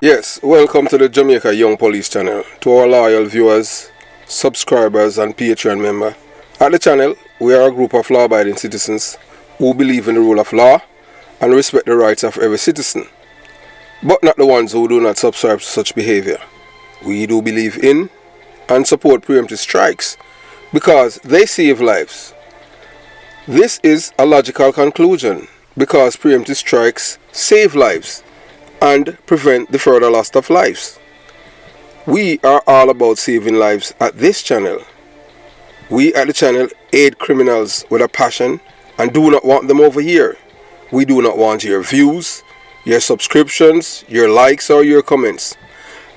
Yes, welcome to the Jamaica Young Police channel. To our loyal viewers, subscribers and Patreon members. At the channel, we are a group of law-abiding citizens who believe in the rule of law and respect the rights of every citizen, but not the ones who do not subscribe to such behavior. We do believe in and support preemptive strikes because they save lives. This is a logical conclusion because preemptive strikes save lives and prevent the further loss of lives. We are all about saving lives at this channel. We at the channel aid criminals with a passion and do not want them over here. We do not want your views, your subscriptions, your likes or your comments.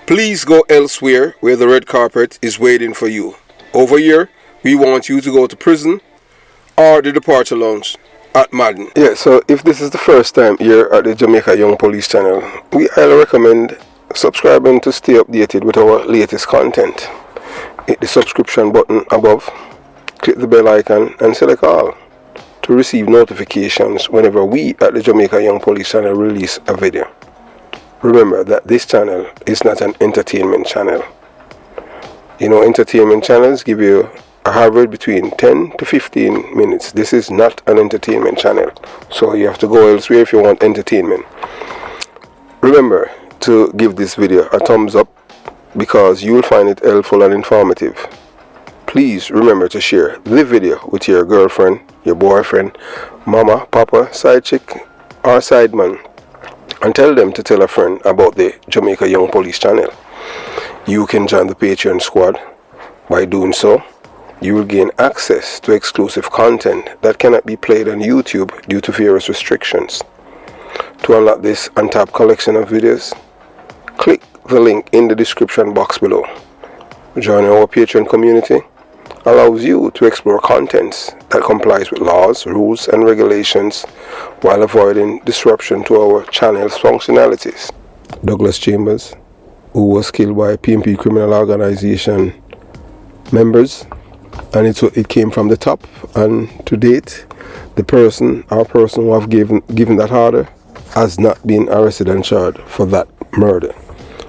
Please go elsewhere where the red carpet is waiting for you. Over here, we want you to go to prison or the departure lounge at Madden. Yeah, so if this is the first time you're at the Jamaica Young Police channel, we highly recommend subscribing to stay updated with our latest content. Hit the subscription button above, click the bell icon and select all to receive notifications whenever we at the Jamaica Young Police channel release a video. Remember that this channel is not an entertainment channel. You know, entertainment channels give you a average between 10 to 15 minutes. This is not an entertainment channel, so you have to go elsewhere if you want entertainment. Remember to give this video a thumbs up because you will find it helpful and informative. Please remember to share the video with your girlfriend, your boyfriend, mama, papa, side chick or side man, and tell them to tell a friend about the Jamaica Young Police channel. You can join the Patreon squad. By doing so, you will gain access to exclusive content that cannot be played on YouTube due to various restrictions. To unlock this untapped collection of videos, click the link in the description box below. Joining our Patreon community allows you to explore contents that complies with laws, rules and regulations while avoiding disruption to our channel's functionalities. Douglas Chambers, who was killed by PMP criminal organization members, and it came from the top, and to date the person who have given that order has not been arrested and charged for that murder.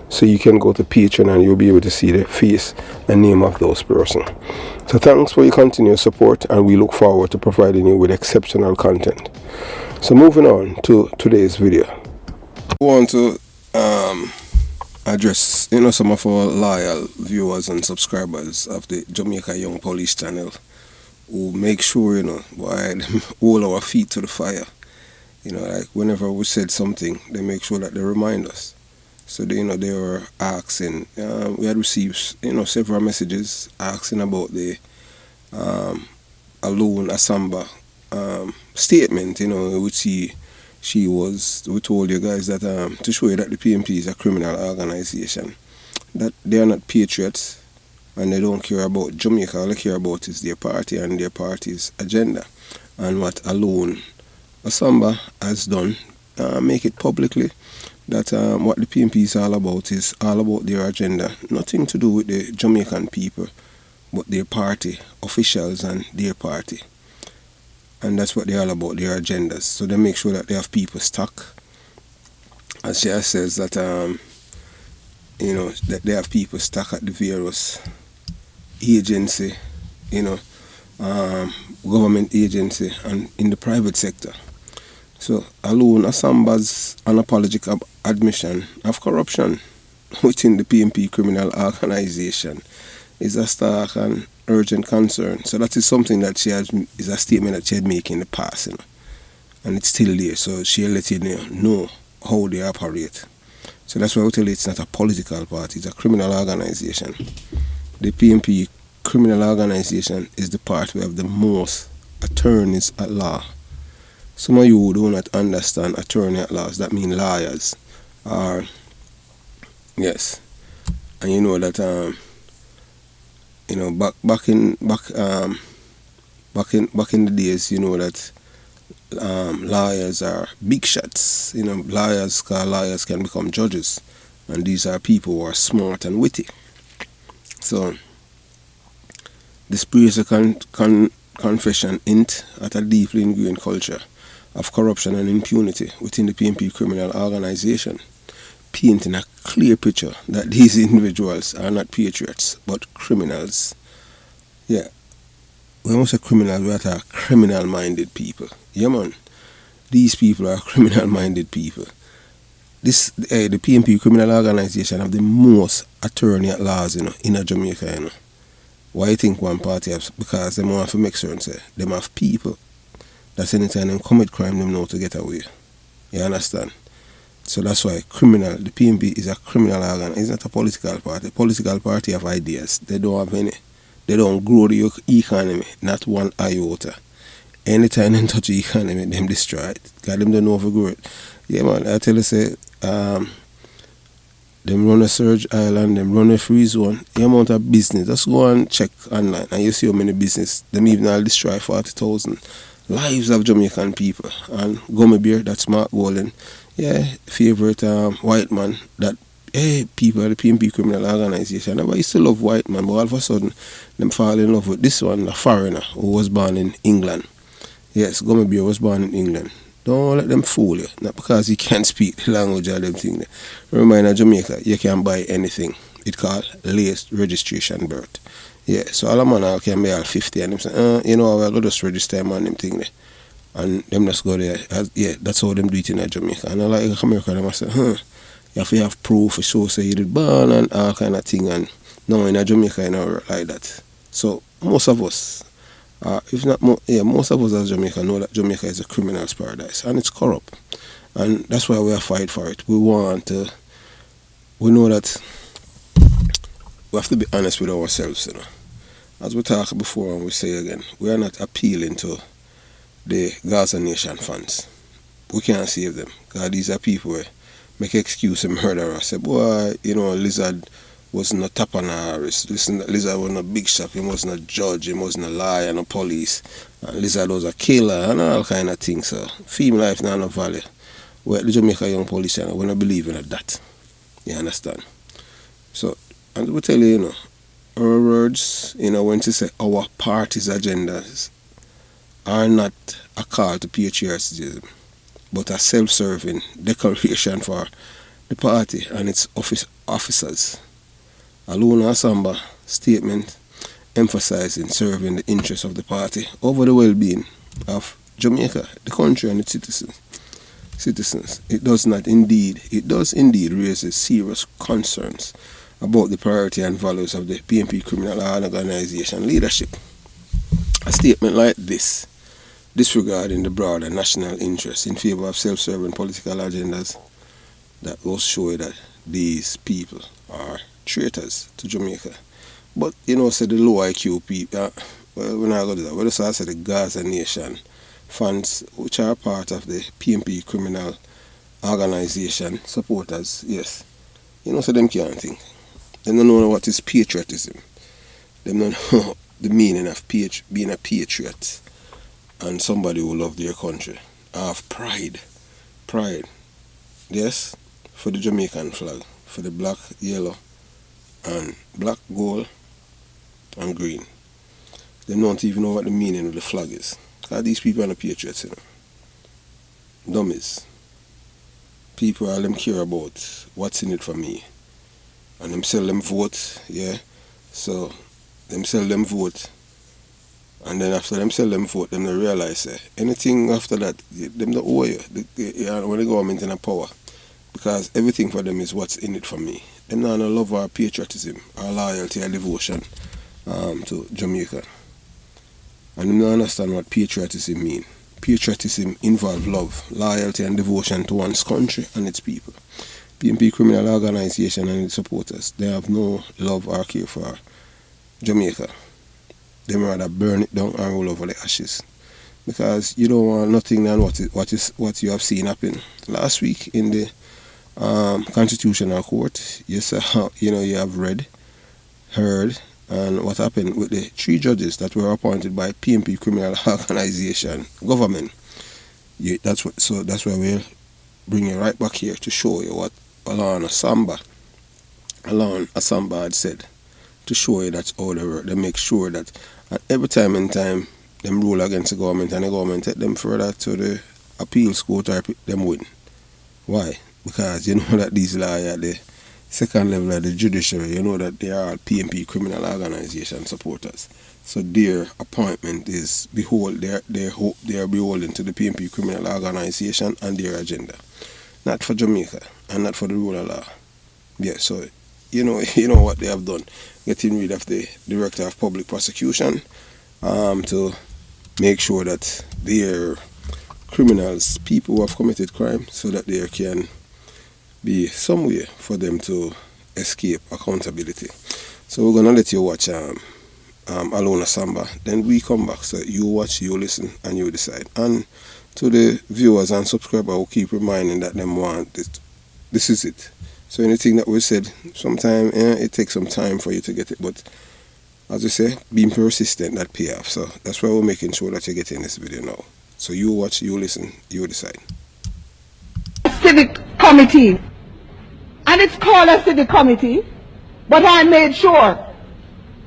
So you can go to Patreon and you'll be able to see the face and name of those persons. So thanks for your continued support, and we look forward to providing you with exceptional content. So moving on to today's video, I want to address some of our loyal viewers and subscribers of the Jamaica Young Police channel who make sure boy, hold our feet to the fire. Like whenever we said something, they make sure that they remind us. So they were asking, we had received several messages asking about the Aloun Assamba statement, which we told you guys that to show you that the PMP is a criminal organization, that they are not patriots and they don't care about Jamaica. All they care about is their party and their party's agenda. And what Aloun Assamba has done, make it publicly that what the PMP is all about their agenda. Nothing to do with the Jamaican people, but their party officials and their party. And that's what they're all about, their agendas. So they make sure that they have people stuck. As she says that that they have people stuck at the various agency, government agency and in the private sector. So Aloun Assamba's unapologetic admission of corruption within the PMP criminal organization is a stark and urgent concern. So that is something that is a statement that she had made in the past, and it's still there. So she'll let you know how they operate. So that's why we tell you it's not a political party, it's a criminal organization. The PMP criminal organization is the part where have the most attorneys at law. Some of you who do not understand attorney at laws, that means lawyers. Yes, and you know that back in the days, that lawyers are big shots. Lawyers can become judges, and these are people who are smart and witty. So this previous confession hint at a deeply ingrained culture of corruption and impunity within the PMP criminal organization. painting a clear picture that these individuals are not patriots but criminals. Yeah, when we say criminals, we are talking criminal-minded people. Yeah, man. These people are criminal-minded people. The PNP criminal organization have the most attorney at laws, in Jamaica, Why you think one party has? Because they want to make certain say them have people that anytime them commit crime, them know to get away. You understand? So that's why the PNP is a criminal organ. It's not a political party. Political party have ideas. They don't have any. They don't grow the economy, not one iota. Anytime they touch the economy, them destroy it. Because them don't know how to grow it. Yeah, man, I tell you, say, them run a Surge Island, them run a free zone. The amount of business, just go and check online and you see how many business. Them even all destroy 40,000 lives of Jamaican people. And Gummy Bear, that's Mark Golden. Yeah, favorite white man that people at the PNP criminal organization. I used to love white man, but all of a sudden them fall in love with this one, a foreigner who was born in England. Yes, Gummy Bear was born in England. Don't let them fool you. Not because you can't speak the language of them thing. Remember in Jamaica, you can buy anything. It's called late registration birth. Yeah, so all the man can be all 50 and them say, I'll go just register them on them thing there. And them just go there. That's how them do it in Jamaica. And I like America, them say, you have to have proof for sure, say you did born and all kind of thing. And no, in Jamaica, you know, like that. So most of us, if not more, most of us as Jamaica know that Jamaica is a criminal's paradise and it's corrupt. And that's why we are fight for it. We know that we have to be honest with ourselves, As we talked before and we say again, we are not appealing to the Gaza Nation fans. We can't save them. Because these are people who make excuse and murderer. Say, boy, Lizard wasn't a top on our wrist. Lizard wasn't a big shot. He wasn't a judge. He wasn't a liar and a police. And Lizard was a killer and all kind of things. So, female life not no value. Well, the Jamaica young police, we don't believe in that. You understand? So, and we tell you, our words, when to say our party's agendas are not a call to patriotism, but a self-serving declaration for the party and its officers. Aloun Assamba statement emphasizing serving the interests of the party over the well-being of Jamaica, the country and its citizens. It does indeed raise serious concerns about the priority and values of the PNP criminal organization leadership. A statement like this, disregarding the broader national interest in favor of self-serving political agendas, that will show that these people are traitors to Jamaica. But, say the low IQ people, we're not going to do that. We just say the Gaza Nation fans, which are part of the PNP criminal organization supporters, yes. So them can't think. They don't know what is patriotism. They don't know the meaning of being a patriot and somebody who love their country. Have pride. Yes, for the Jamaican flag, for the black, yellow, and black, gold, and green. They don't even know what the meaning of the flag is. Because these people are not patriots, Dummies. People all them care about what's in it for me. And them sell them vote, yeah. So them sell them vote. And then after them sell them vote, them they realize anything after that, them don't owe you when the government in a power. Because everything for them is what's in it for me. Them not love our patriotism, our loyalty, our devotion to Jamaica. And them don't understand what patriotism means. Patriotism involves love, loyalty and devotion to one's country and its people. PNP criminal organization and its supporters, they have no love or care for Jamaica. They rather burn it down and roll over the ashes. Because you don't want nothing than what you have seen happen last week in the Constitutional Court. Yes, you have heard, and what happened with the 3 judges that were appointed by PNP criminal organization government. That's why we'll bring you right back here to show you what Aloun Assamba had said, to show you that's how they work. They make sure that at every time in time them rule against the government and the government take them further to the appeals court or them win. Why? because you know that these lawyers at the second level of the judiciary, you know that they are all PMP criminal organization supporters. So their appointment is they are beholden to the PMP criminal organization and their agenda, not for Jamaica and not for the rule of law. Yeah, so you know what they have done, getting rid of the director of public prosecution to make sure that their criminals, people who have committed crime, so that there can be some way for them to escape accountability. So we're gonna let you watch Aloun Assamba, then we come back. So you watch, you listen, and you decide. And to the viewers and subscribers, we'll keep reminding that them want it. This is it. So anything that we said, sometimes it takes some time for you to get it, but as I say, being persistent, that pay off. So that's why we're making sure that you're getting this video now. So you watch, you listen, you decide. Civic committee, and it's called a civic committee, but I made sure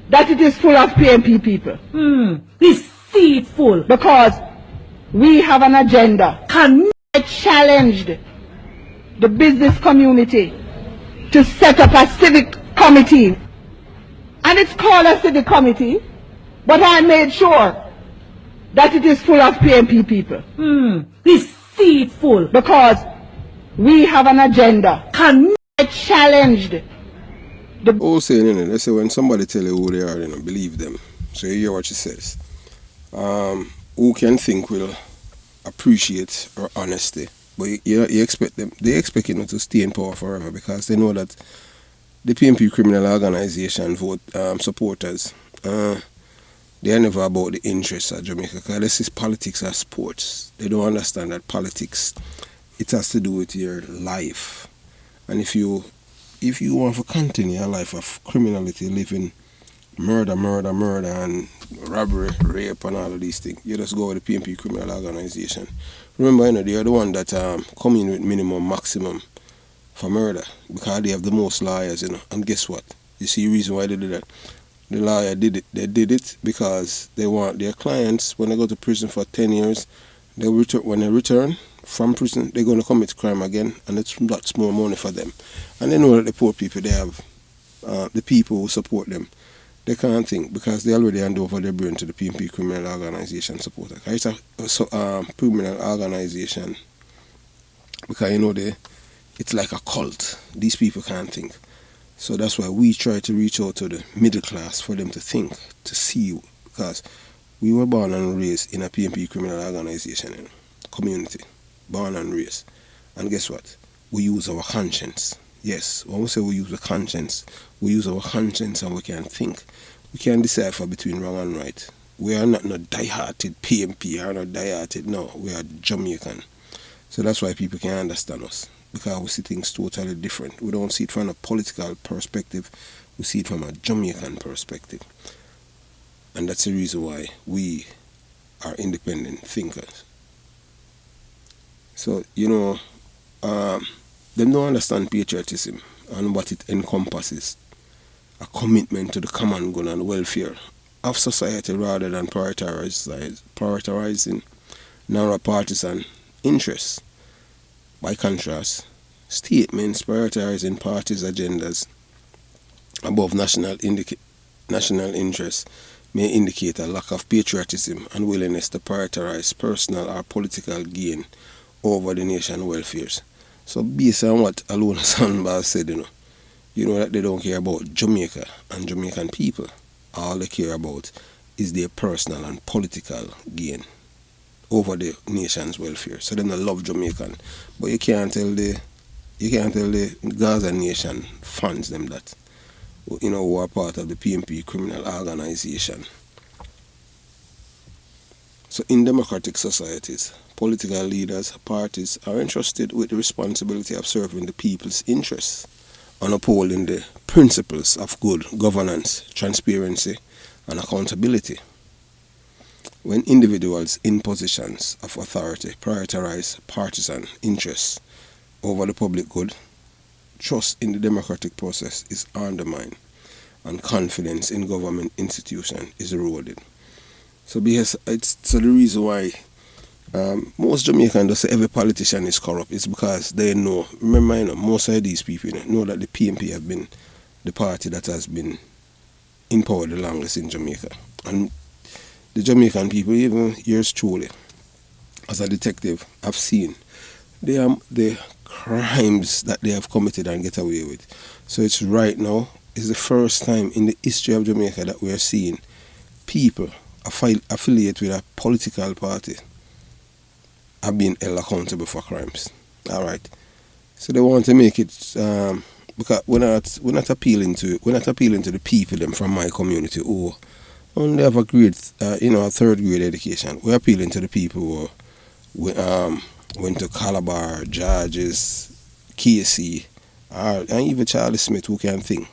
that it is full of PMP people. Deceitful. Because we have an agenda. I challenged the business community to set up a civic committee, and it's called a civic committee, but I made sure that it is full of PMP people. Deceitful. Because we have an agenda. I challenged the whole saying, you know, they say when somebody tell you who they are, you know, believe them. So you hear what she says. Who can think will appreciate her honesty, but you expect them, they expect you to stay in power forever, because they know that the PMP criminal organization vote supporters, they are never about the interests of Jamaica, because this is politics as sports. They don't understand that politics, it has to do with your life. And if you want to continue a life of criminality, living murder and robbery, rape and all of these things, you just go with the PMP criminal organization. Remember, you know, they are the one that come in with minimum maximum for murder, because they have the most lawyers, you know. And guess what? You see the reason why they did that? The lawyer did it. They did it because they want their clients, when they go to prison for 10 years, when they return from prison, they're going to commit crime again, and it's lots more money for them. And they know that the poor people, they have the people who support them, they can't think, because they already hand over their brain to the PMP criminal organization supporter. It's a criminal organization, because you know it's like a cult. These people can't think. So that's why we try to reach out to the middle class for them to think, to see, because we were born and raised in a PMP criminal organization, you know, community, born and raised. And guess what? We use our conscience. Yes, when we say we use the conscience, we use our conscience and we can think. We can decipher between wrong and right. We are not no die-hearted PMP, or not die-hearted, no, we are Jamaican. So that's why people can understand us, because we see things totally different. We don't see it from a political perspective, we see it from a Jamaican perspective. And that's the reason why we are independent thinkers. So, you know, them don't understand patriotism and what it encompasses. A commitment to the common good and welfare of society, rather than prioritizing narrow-partisan interests. By contrast, statements prioritizing parties' agendas above national interests may indicate a lack of patriotism and willingness to prioritize personal or political gain over the nation's welfare. So based on what Aloun Assamba said, you know that they don't care about Jamaica and Jamaican people. All they care about is their personal and political gain over the nation's welfare. So they don't love Jamaican. But you can't tell the Gaza nation funds them that, you know, who are part of the PMP criminal organization. So in democratic societies, political leaders, parties are entrusted with the responsibility of serving the people's interests and upholding the principles of good governance, transparency, and accountability. When individuals in positions of authority prioritize partisan interests over the public good, trust in the democratic process is undermined and confidence in government institutions is eroded. So the reason why Most Jamaicans just say every politician is corrupt. It's because they know. Remember, most of these people know that the PNP have been the party that has been in power the longest in Jamaica. And the Jamaican people, even yours truly, as a detective, have seen the crimes that they have committed and get away with. So it's right now, it's the first time in the history of Jamaica that we are seeing people affiliated with a political party are being held accountable for crimes. All right. So they want to make it because we're not appealing to the people them from my community who only have a grade a third grade education. We're appealing to the people who went to Calabar, Georges, KC, and even Charlie Smith, who can think.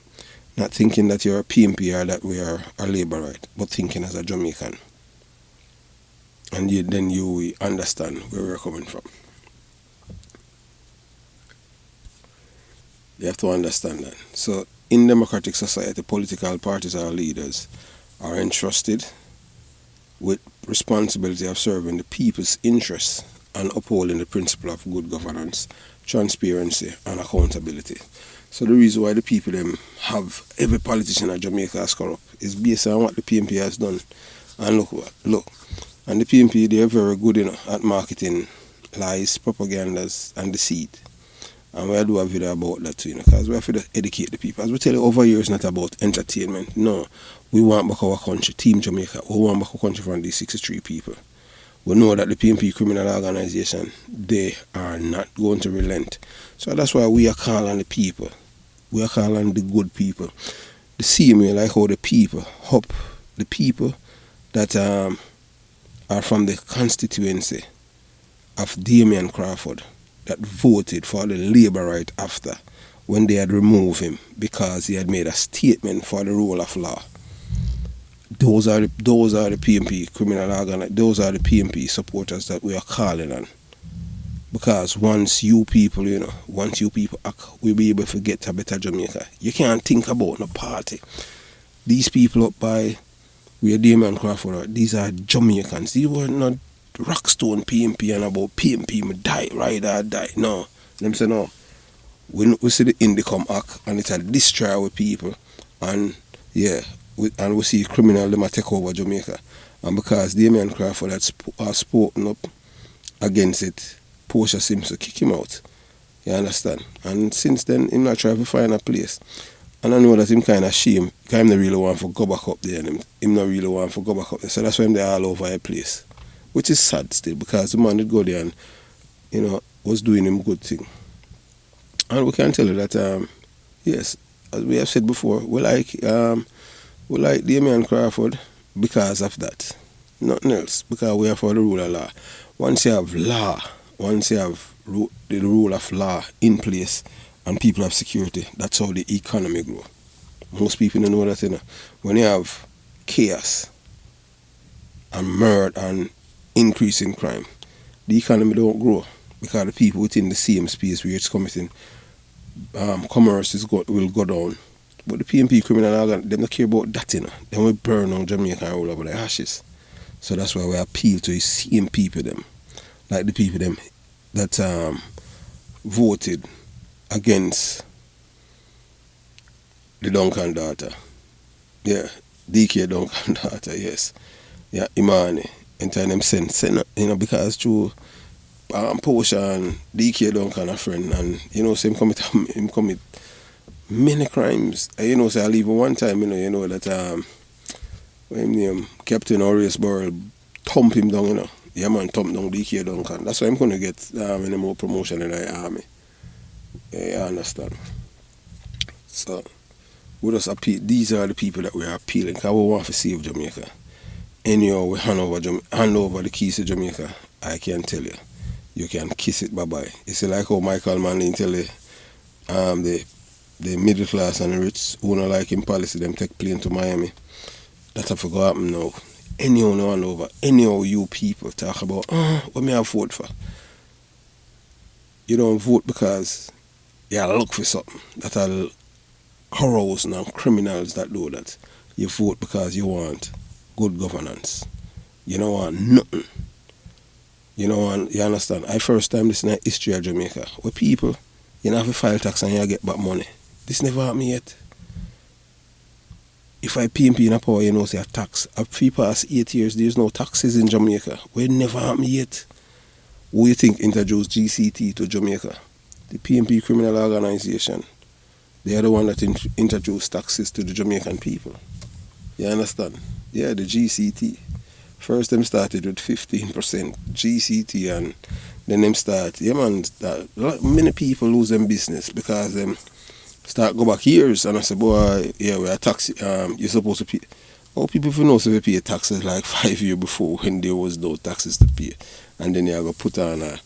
Not thinking that you're a PMP or that we are a Labour right, but thinking as a Jamaican. And then you understand where we're coming from. You have to understand that. So in democratic society, political parties or leaders are entrusted with responsibility of serving the people's interests and upholding the principle of good governance, transparency and accountability. So the reason why the people them have every politician in Jamaica as corrupt is based on what the PNP has done. And look. And the PNP, they are very good at marketing lies, propagandas and deceit. And we do a video about that too, because we have to educate the people. As we tell you, over here, it's not about entertainment. No, we want back our country, Team Jamaica. We want back our country from these 63 people. We know that the PNP criminal organization, they are not going to relent. So that's why we are calling the people. We are calling the good people. The same way like how the people help the people that are from the constituency of Damien Crawford that voted for the Labour right after when they had removed him because he had made a statement for the rule of law. Those are the PNP criminal organizations. Those are the PNP supporters that we are calling on. Because once you people act, we'll be able to get a better Jamaica. You can't think about no party. These people up by where Damien Crawford are, these are Jamaicans. These were not Rockstone PNP and about PNP me die, ride or die. No. Them say no. We see the Indicom Act and it's a destroy with people and we see criminal them take over Jamaica. And because Damien Crawford had spoken up against it, Portia Simpson kick him out. You understand? And since then him not try to find a place. And I know that him kind of shame, because him not really want to go back up there and him not really want to go back up there. So that's why they're all over a place. Which is sad still, because the man did go there and, was doing him good thing. And we can tell you that, yes, as we have said before, we like Damien Crawford because of that. Nothing else, because we are for the rule of law. Once you have law, once you have the rule of law in place and people have security, that's how the economy grow. Most people don't know that, when you have chaos and murder and increase in crime, the economy don't grow because the people within the same space where it's committing commerce will go down. But the PNP criminal organ, they don't care about that, They will burn on Jamaica and all over the ashes. So that's why we appeal to the same people them, like the people them that voted against the Duncan daughter. Yeah, DK Duncan daughter, yes. Yeah, Imani. And tell them send, because through Portia and DK Duncan a friend, and so him commit many crimes. And so I leave one time, that when name Captain Horace Burrell thump him down, Yeah man, thump down DK Duncan. That's why I'm gonna get any more promotion in the army. Yeah, you understand. So we just appeal. These are the people that we are appealing, because we want to save Jamaica. Anyhow, we hand over the keys to Jamaica, I can tell you, you can kiss it bye-bye. It's like how Michael Manley tell the middle class and the rich who don't like him policy, them take plane to Miami. That have to go happen now. Anyhow, no hand over. Anyhow, you people talk about, what may I vote for? You don't vote because you look for something that are corrupts and criminals that do that. You vote because you want good governance. You don't want nothing You know, and you understand, I first time listening to history of Jamaica, where people, you know, have to file tax and you get back money. This never happened yet. If I PMP in a power, you know, say a tax. If we pass 8 years, there's no taxes in Jamaica. Where never happened yet. Who you think introduced GCT to Jamaica? The PMP criminal organization. They are the one that introduced taxes to the Jamaican people. You understand? Yeah, the GCT. First them started with 15% GCT, and then them start, yeah man, many people lose them business because them start go back years, and I say, boy, yeah, we are tax, you're supposed to pay. Oh, people if you know, so they pay taxes like 5 years before when there was no taxes to pay. And then you go put on a,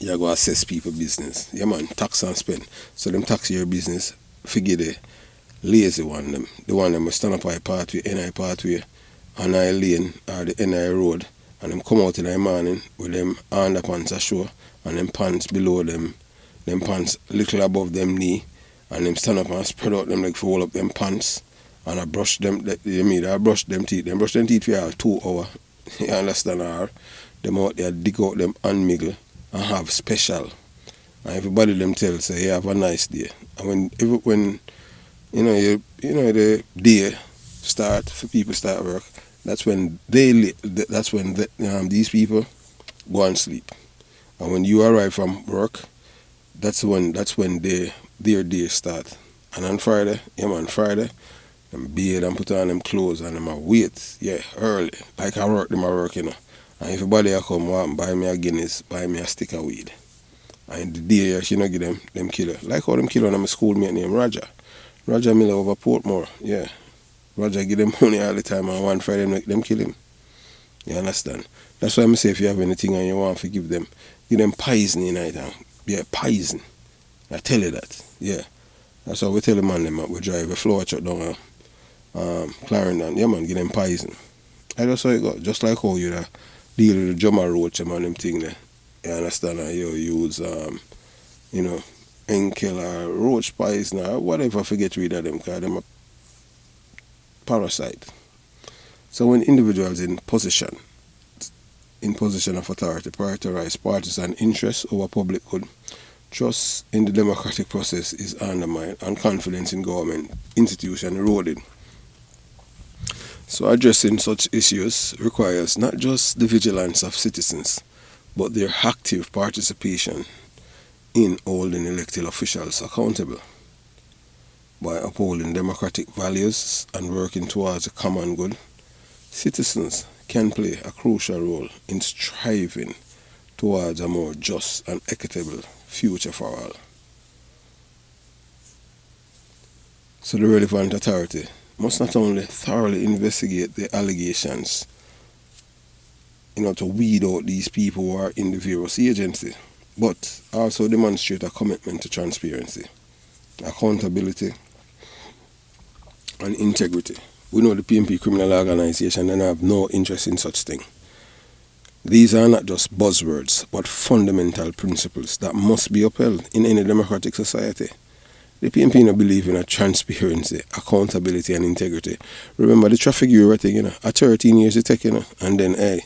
you go assess people business. Yeah man, tax and spend. So them tax your business, forget the lazy one, them. The one them will stand up by pathway, NI pathway, on I lane or the NI road, and them come out in the morning with them underpants ashore and them pants below them pants little above them knee, and them stand up and spread out them like roll up them pants, and I brush them, I brush them teeth. Them brush them teeth for 2 hours. You understand? Or them out there dig out them and miggle and have special. And everybody them tell say, yeah, have a nice day. And when you know the day start for people start work, that's when these people go and sleep. And when you arrive from work, that's when their day start. And on Friday, yeah man, Friday, them bathe and put on them clothes and them a wait, yeah, early. Like I work, them a work, you know. And if everybody a come want buy me a Guinness, buy me a stick of weed. And the day she not give them killer. Like how them killer on my schoolmate named Roger. Roger Miller over Portmore, yeah. Roger give them money all the time, and one Friday them kill him. You understand? That's why I say if you have anything and you want to give them poison in it. Yeah, poison. I tell you that. Yeah. That's why we tell the man them we drive a floor truck down Clarendon. Yeah man, give them poison. I just saw it go. Just like how you deal with the drummer roach and them thing there. You understand? And you use Enkel or roach poison or whatever, forget rid of them because them a parasite. So when individuals in position of authority prioritize partisan interests over public good, trust in the democratic process is undermined and confidence in government institutions eroded. So addressing such issues requires not just the vigilance of citizens, but their active participation in holding elected officials accountable. By upholding democratic values and working towards a common good, citizens can play a crucial role in striving towards a more just and equitable future for all. So the relevant authority must not only thoroughly investigate the allegations, to weed out these people who are in the various agency, but also demonstrate a commitment to transparency, accountability, and integrity. We know the PMP criminal organization and have no interest in such thing. These are not just buzzwords, but fundamental principles that must be upheld in any democratic society. The PMP no believe in a transparency, accountability, and integrity. Remember the traffic bureau thing, at 13 years it take, and then,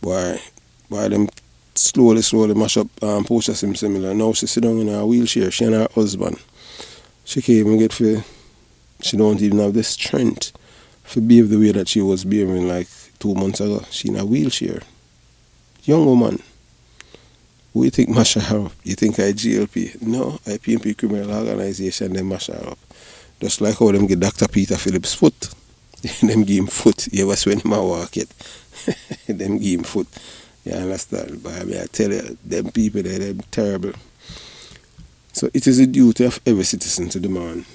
boy, them slowly mash up post system similar. Now she sit down in her wheelchair, she and her husband. She can't even she don't even have the strength to behave the way that she was behaving like 2 months ago. She in a wheelchair. Young woman. Who you think mash her up? You think I GLP? No, I PMP criminal organization, they mash her up. Just like how them get Dr. Peter Phillips' foot. Them give him foot. You ever when him a walk it? Them give him foot. You understand? But I tell you, them people they're terrible. So it is a duty of every citizen to demand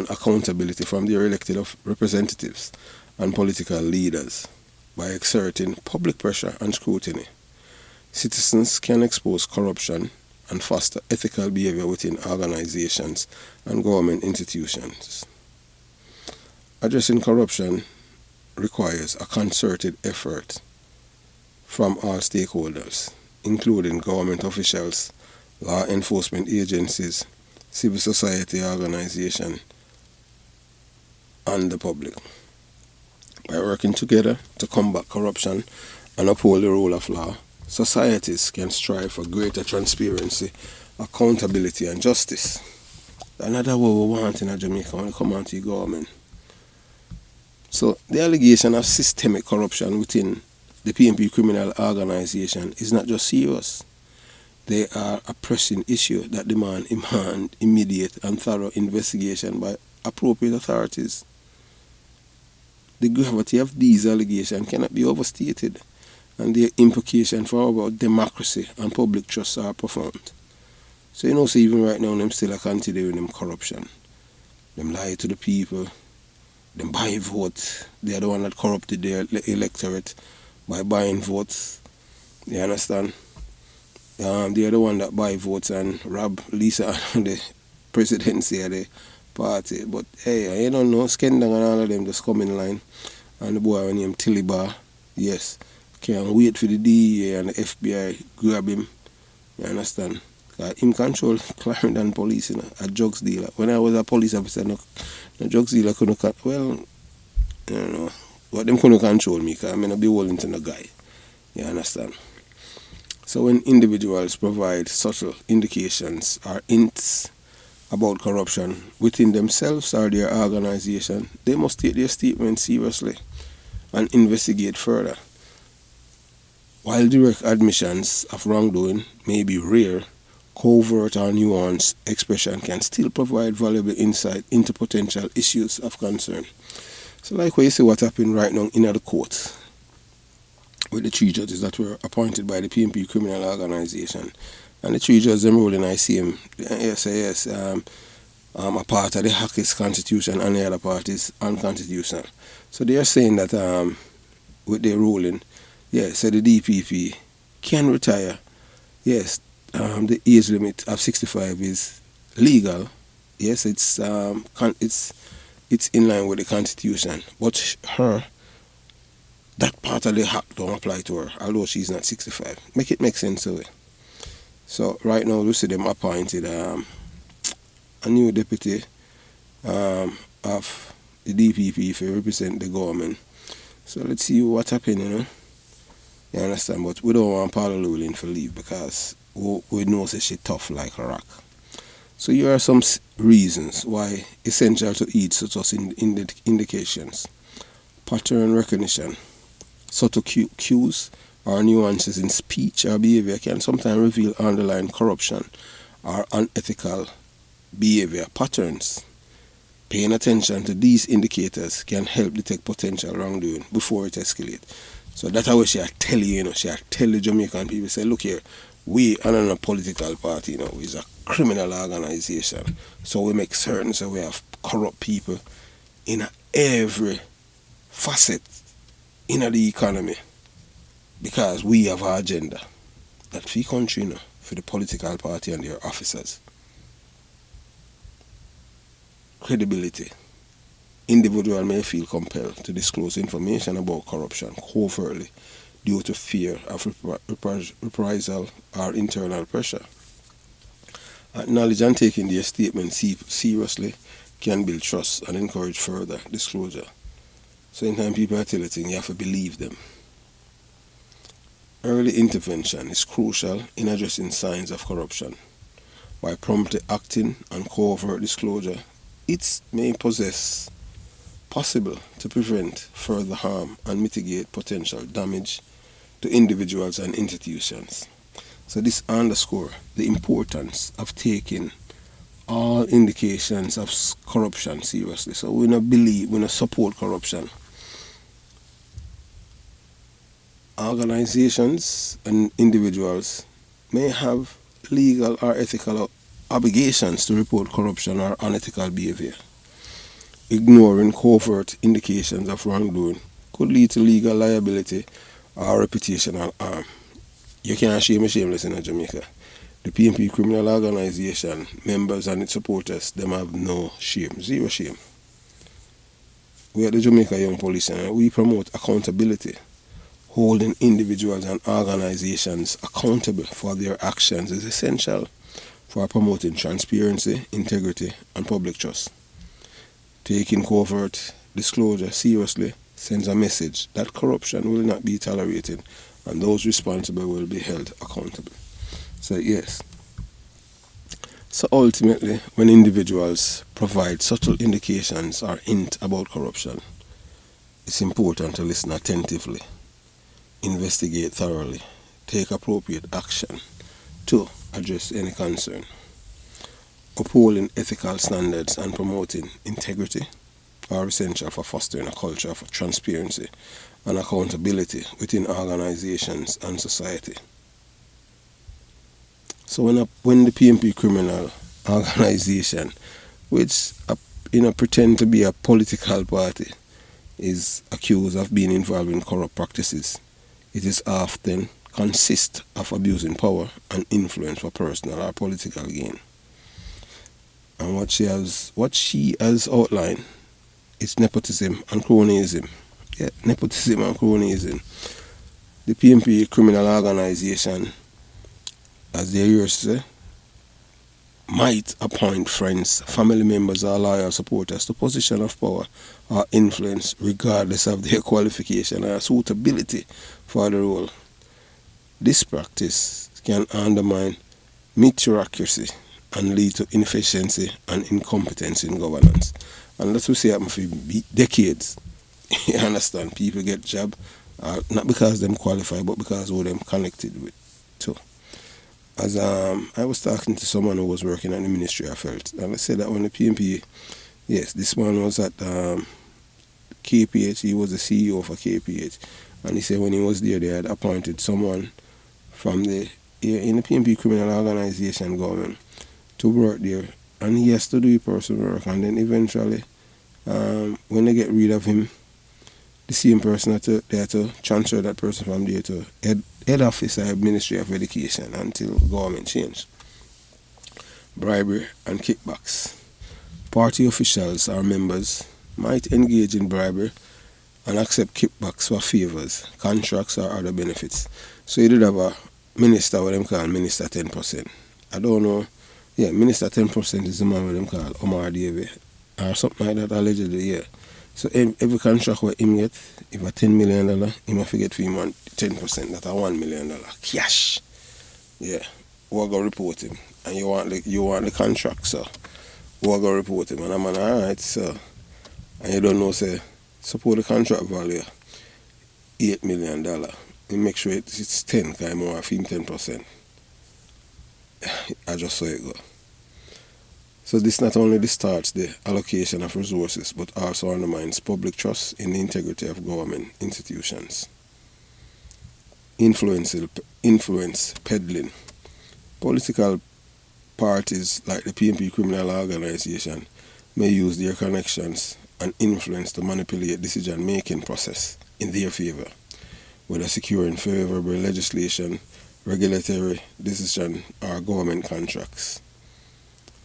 accountability from their elected representatives and political leaders by exerting public pressure and scrutiny. Citizens can expose corruption and foster ethical behavior within organizations and government institutions. Addressing corruption requires a concerted effort from all stakeholders, including government officials, law enforcement agencies, civil society organizations, and the public. By working together to combat corruption and uphold the rule of law, societies can strive for greater transparency, accountability and justice. Another what we want in Jamaica when it comes on to the government. So the allegation of systemic corruption within the PNP criminal organisation is not just serious. They are a pressing issue that demand immediate and thorough investigation by appropriate authorities. The gravity of these allegations cannot be overstated, and their implication for our democracy and public trust are profound. So so even right now, them still are considering them corruption. Them lie to the people, them buy votes. They are the one that corrupted their electorate by buying votes. You understand? They are the one that buy votes and rob Lisa and the presidency of the party. But hey, I don't know, Skendang and all of them just come in line. And the boy named Tilly Bar, yes, can't wait for the DEA and the FBI grab him. You understand? Him control Clarendon police, a drugs dealer. When I was a police officer, no drugs dealer couldn't, well, I don't know, but them couldn't control me because I'm not be willing to no guy. You understand? So when individuals provide subtle indications or hints about corruption within themselves or their organization, they must take their statement seriously and investigate further. While direct admissions of wrongdoing may be rare, covert or nuanced expression can still provide valuable insight into potential issues of concern. So like what you see what happened right now in the court with the 3 judges that were appointed by the PNP criminal organisation. And the 3 judges enrolled in ICM, yes, a part of the Hackers constitution and the other part is unconstitutional. So they are saying that with their ruling, yes, so the DPP can retire. Yes, the age limit of 65 is legal. Yes, it's in line with the constitution. But that part of the hack don't apply to her, although she's not 65. Make it make sense to it. So right now we see them appointed a new deputy of the DPP to represent the government. So let's see what's happening, You understand? But we don't want Paula Llewellyn to leave because we know that she's tough like a rock. So here are some reasons why essential to each such as indications. Pattern recognition. Subtle cues or nuances in speech or behavior can sometimes reveal underlying corruption or unethical behavior patterns. Paying attention to these indicators can help detect potential wrongdoing before it escalates. So that's how she tell you, she tell the Jamaican people, say, look here, we are not a political party, we're a criminal organization. So we make certain so we have corrupt people in every facet in the economy. Because we have our agenda. That for the country, for the political party and their officers. Credibility. Individual may feel compelled to disclose information about corruption covertly due to fear of reprisal or internal pressure. Acknowledge and taking their statement seriously can build trust and encourage further disclosure. So anytime people are telling you, you have to believe them. Early intervention is crucial in addressing signs of corruption. By promptly acting on covert disclosure, it may possess possible to prevent further harm and mitigate potential damage to individuals and institutions. So this underscores the importance of taking all indications of corruption seriously. So we don't support corruption. Organizations and individuals may have legal or ethical obligations to report corruption or unethical behavior. Ignoring covert indications of wrongdoing could lead to legal liability or reputational harm. You can't shame shameless in Jamaica. The PNP criminal organization, members and its supporters, them have no shame, zero shame. We at the Jamaica Young Police and we promote accountability. Holding individuals and organizations accountable for their actions is essential for promoting transparency, integrity, and public trust. Taking covert disclosure seriously sends a message that corruption will not be tolerated and those responsible will be held accountable. So yes. So ultimately, when individuals provide subtle indications or hint about corruption, it's important to listen attentively, investigate thoroughly, take appropriate action to address any concern. Upholding ethical standards and promoting integrity are essential for fostering a culture of transparency and accountability within organizations and society. So when the PNP criminal organization, which pretend to be a political party, is accused of being involved in corrupt practices, it is often consists of abusing power and influence for personal or political gain. And what she has outlined is nepotism and cronyism. Yeah, nepotism and cronyism. The PNP criminal organization, as they used to say, might appoint friends, family members or loyal supporters to position of power or influence regardless of their qualification or suitability for the role. This practice can undermine meritocracy and lead to inefficiency and incompetence in governance. And that's what we see happen for decades. You understand? People get job not because them qualify, but because of who them connected with too. As I was talking to someone who was working at the Ministry of Health, and I said that when the PNP, yes, this man was at KPH, he was the CEO for KPH, and he said when he was there, they had appointed someone from in the PNP criminal organization government to work there, and he has to do personal work, and then eventually, when they get rid of him, the same person they had to transfer that person from there to head office at Ministry of Education until government change. Bribery and kickbacks. Party officials or members might engage in bribery and accept kickbacks for favours, contracts or other benefits. So you did have a minister, what them call Minister 10%. I don't know. Yeah, Minister 10% is the man what them call Omar Davey or something like that allegedly, yeah. So every contract where him get, if a $10 million, he must get for him 10%, that's a $1 million cash. Yeah. We're gonna report him. And you want the contract, so we're gonna report him. And I'm like, alright, so and you don't know, say, suppose the contract value $8 million. You make sure it's 10, because I'm more of him 10%. I just saw it go. So this not only distorts the allocation of resources, but also undermines public trust in the integrity of government institutions. Influence peddling. Political parties like the PNP criminal organization may use their connections and influence to manipulate decision-making process in their favor, whether securing favorable legislation, regulatory decision, or government contracts.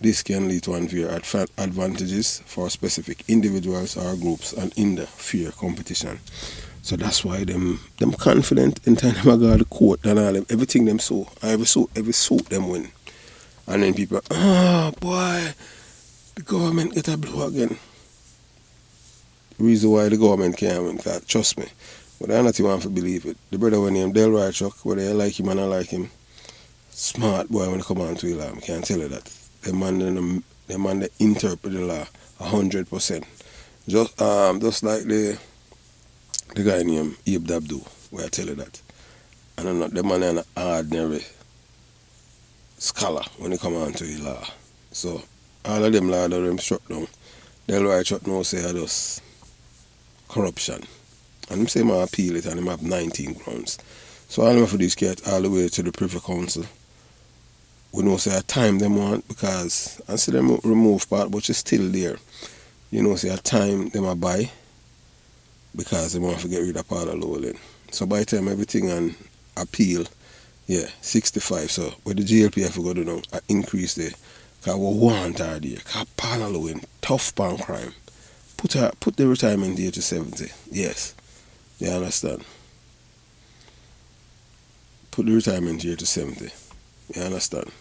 This can lead to unfair advantages for specific individuals or groups and hinder fair competition. So that's why them confident in time them go to court and all them, everything them so, every suit them win. And then people, boy, the government get a blow again. The reason why the government can't win, because trust me, but I not even want to believe it. The brother when named Delroy Chuck, whether you like him or not like him, smart boy when he come on to the law, I can't tell you that. The man they interpret the law 100%. Just like the guy named Abe Dabdu, where I tell you that. And I'm not the man an ordinary scholar when he come on to the law. So all of them law that them struck down, they'll write shut now say I just corruption. And him say I appeal it and him have 19 grounds. So all of them for this get all the way to the Privy Council. We know say a time them want because I see them remove part but it's still there. You know say a time them a buy because they want to get rid of part of Aloun. So by the time everything on appeal, yeah, 65. So with the GLPF we go to now, I increase the because we want her there. Because Paul Aloun, tough pan crime. Put the retirement there to 70. Yes. You understand? Put the retirement here to 70. You understand?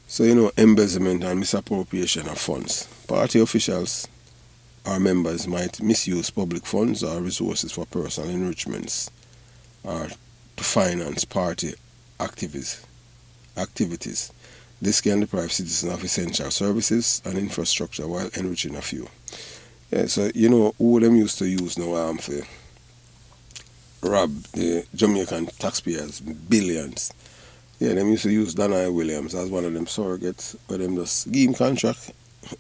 So, you know, embezzlement and misappropriation of funds. Party officials our members might misuse public funds or resources for personal enrichments or to finance party activities. This can deprive citizens of essential services and infrastructure while enriching a few. Yeah, so you know who them used to use now for rob the Jamaican taxpayers billions. Yeah, them used to use Danai Williams as one of them surrogates where them just give him contract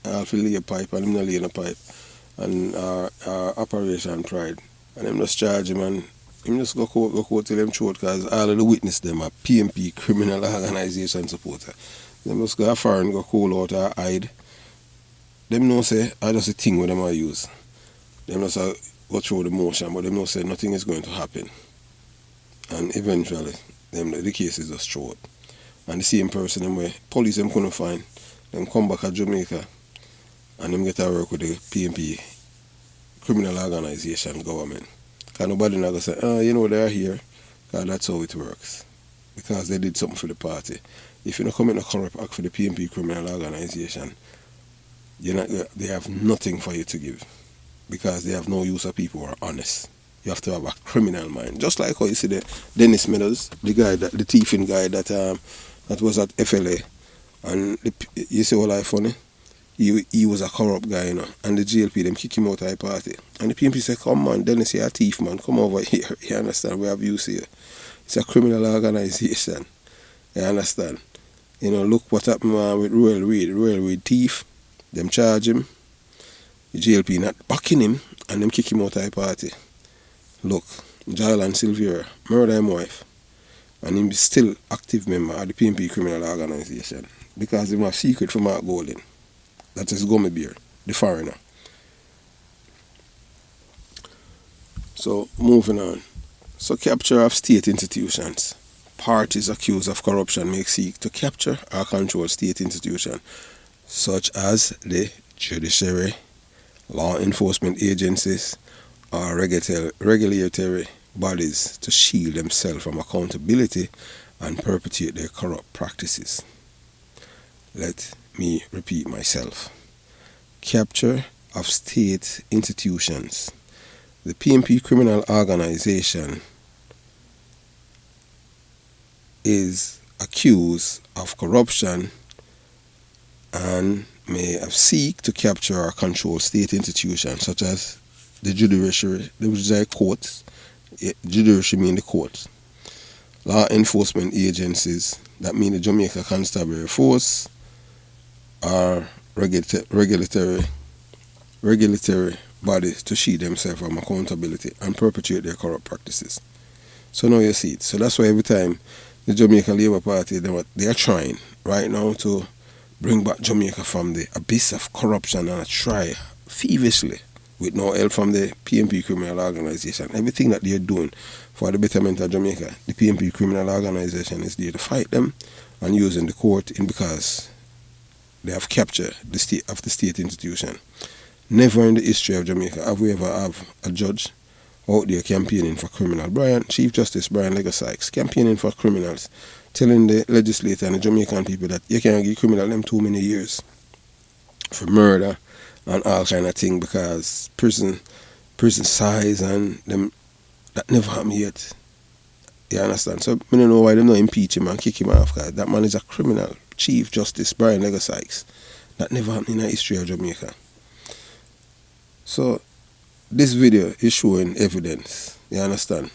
and lay a pipe and him not lay in a pipe and Operation Pride. And them just charge him and him just go court till them throat because all of the witness them are PMP criminal organization supporter. Them just go foreign, go call out or hide. Them know say I just a thing where them I use. Them just go through the motion, but them know say nothing is going to happen. And eventually the case is just thrown. And the same person them where police them couldn't find, them come back at Jamaica and them get to work with the PMP criminal organization government. Because nobody not going to say, you know, they're here. Because that's how it works. Because they did something for the party. If you don't come in a corrupt act for the PMP criminal organization, they have nothing for you to give. Because they have no use of people who are honest. You have to have a criminal mind. Just like how you see the Dennis Meadows, the thieving guy that was at FLA. And you see what I funny? He was a corrupt guy, you know, and the GLP, them kick him out of the party. And the PMP said, come on, Dennis, you're a thief, man, come over here. You understand? We have use here. It's a criminal organization. You understand? You know, look what happened with Royal Reed thief. Them charge him. The GLP not backing him, and them kick him out of the party. Look, Jail and Sylvia murder him wife. And him still active member of the PMP criminal organization. Because he was a secret from Mark Golding. That is Gummy Bear, the foreigner. So, moving on. So, capture of state institutions. Parties accused of corruption may seek to capture or control state institutions, such as the judiciary, law enforcement agencies, or regulatory bodies to shield themselves from accountability and perpetuate their corrupt practices. Let me repeat myself. Capture of state institutions. The PMP criminal organization is accused of corruption and may have seek to capture or control state institutions such as the judiciary, which is the courts. Judiciary mean the courts. Law enforcement agencies, that mean the Jamaica Constabulary Force, or regulatory bodies to shield themselves from accountability and perpetuate their corrupt practices. So now you see it. So that's why every time the Jamaica Labour Party, they are trying right now to bring back Jamaica from the abyss of corruption and try feverishly with no help from the PMP criminal organization. Everything that they're doing for the betterment of Jamaica, the PMP criminal organization is there to fight them and using the court because they have captured the state institution. Never in the history of Jamaica have we ever have a judge out there campaigning for criminal. Chief Justice Brian Lega Sykes campaigning for criminals, telling the legislator and the Jamaican people that you can't give criminal them too many years for murder and all kind of thing because prison size and them that never happened yet. You understand? So I don't know why they don't impeach him and kick him off because that man is a criminal. Chief Justice Brian Lega Sykes. That never happened in the history of Jamaica. So this video is showing evidence. You understand?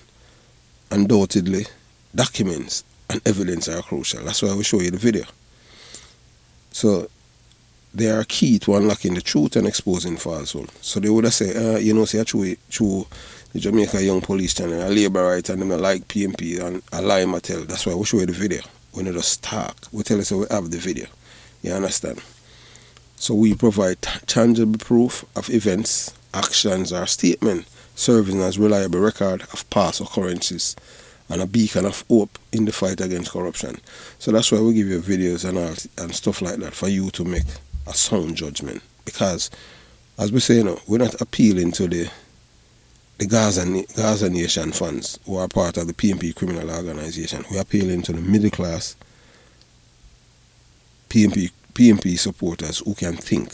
Undoubtedly, documents and evidence are crucial. That's why we show you the video. So they are key to unlocking the truth and exposing falsehood. So they would have said, you know, say through the Jamaica Young Police Channel, a labor right, and them like PMP and a lie Mattel. That's why we show you the video. We not just talk. We tell us we have the video. You understand? So we provide tangible proof of events, actions, or statements serving as reliable record of past occurrences and a beacon of hope in the fight against corruption. So that's why we give you videos and stuff like that for you to make a sound judgment. Because, as we say, you know, we're not appealing to the Gaza Nation funds who are part of the PMP criminal organization. We're appealing to the middle class PMP supporters who can think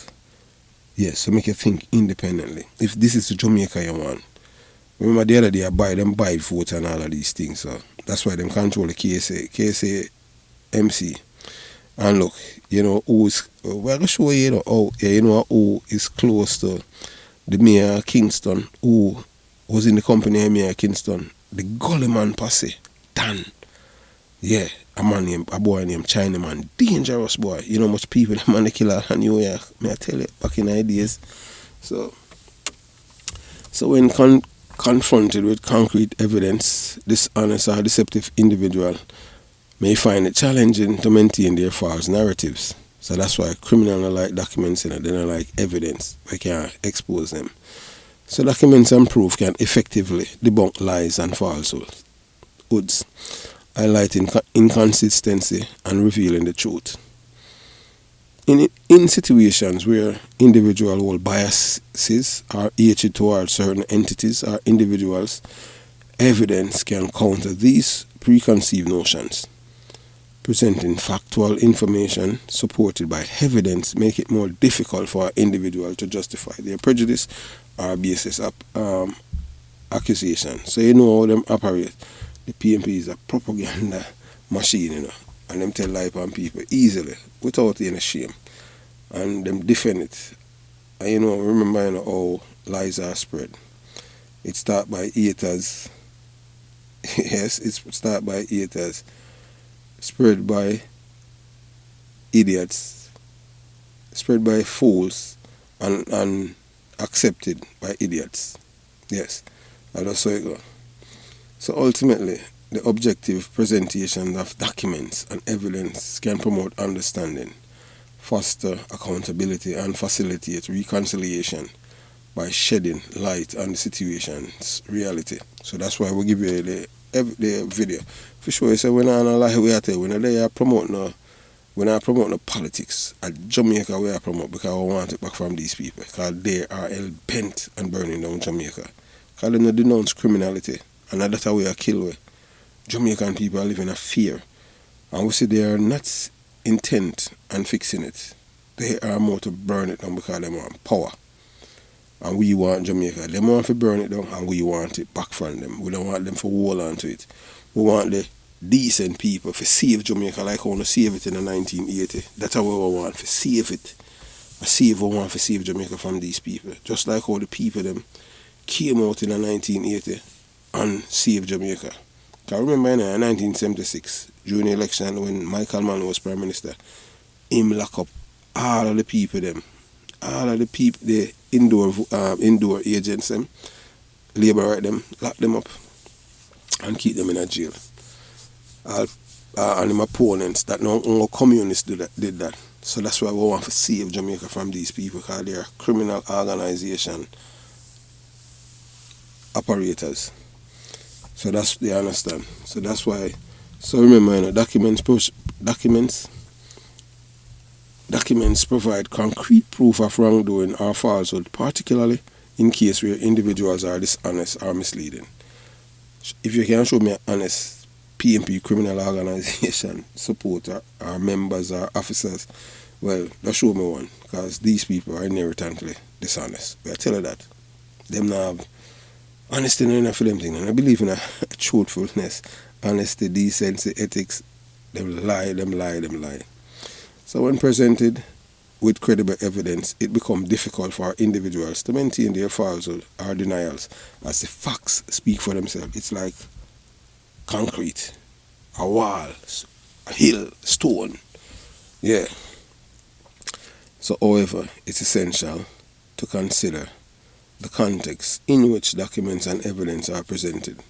Yes, so make you think independently. If this is the Jamaica you want, remember the other day I buy votes and all of these things, so that's why them control the KSA MC. And look, you know who's we're gonna show you, you know who is close to the mayor of Kingston, who was in the company of Mayor Kingston, the Gullyman posse, Dan. Yeah, a boy named Chinaman, dangerous boy. You know much people that man the killer in New York, may I tell you, back in the days. So when confronted with concrete evidence, dishonest or deceptive individual may find it challenging to maintain their false narratives. So that's why criminals don't like documents, they don't like evidence. We can't expose them. So documents and proof can effectively debunk lies and falsehoods, highlighting inconsistency and revealing the truth. In situations where individuals hold biases or hatred towards certain entities or individuals, evidence can counter these preconceived notions. Presenting factual information supported by evidence make it more difficult for an individual to justify their prejudice or basis of accusation. So you know how them operate. The PMP is a propaganda machine, you know, and them tell lie on people easily without any shame, and them defend it. And you know, remember, you know, how lies are spread. It starts by haters. Yes, it starts by haters. Spread by idiots, spread by fools, and accepted by idiots. Yes, and that's how it goes. So ultimately, the objective presentation of documents and evidence can promote understanding, foster accountability, and facilitate reconciliation by shedding light on the situation's reality. So that's why we give you the video. For sure, you say when I don't lie, we are telling when they are promoting the politics at Jamaica, we are promote because we want it back from these people, because they are hell bent on burning down Jamaica. Because they don't denounce criminality, and that's how we are killed with. Jamaican people are living in fear, and we see they are not intent on fixing it. They are more to burn it down because they want power. And we want Jamaica. They want to burn it down, and we want it back from them. We don't want them to hold on to it. We want the decent people to save Jamaica like how we save it in the 1980. That's how we want to save it. We want to save Jamaica from these people. Just like how the people them came out in the 1980 and saved Jamaica. Because remember in 1976, during the election when Michael Mann was Prime Minister, him lock up all of the people them. All of the people, the indoor agents them, labor right them, lock them up and keep them in a jail. And them opponents, that no communists did that. So that's why we want to save Jamaica from these people, because they are criminal organization operators. So that's, they understand. So that's why, so remember, you know, documents provide concrete proof of wrongdoing or falsehood, particularly in case where individuals are dishonest or misleading. If you can show me an honest PMP criminal organization supporter or members or officers, well, just show me one, because these people are inherently dishonest. But I tell you that. Them now have honesty enough for them things, and I believe in a truthfulness, honesty, decency, ethics. Them lie. So when presented with credible evidence, it becomes difficult for individuals to maintain their falsehood or denials, as the facts speak for themselves. It's like concrete, a wall, a hill, stone. Yeah. So however, it's essential to consider the context in which documents and evidence are presented.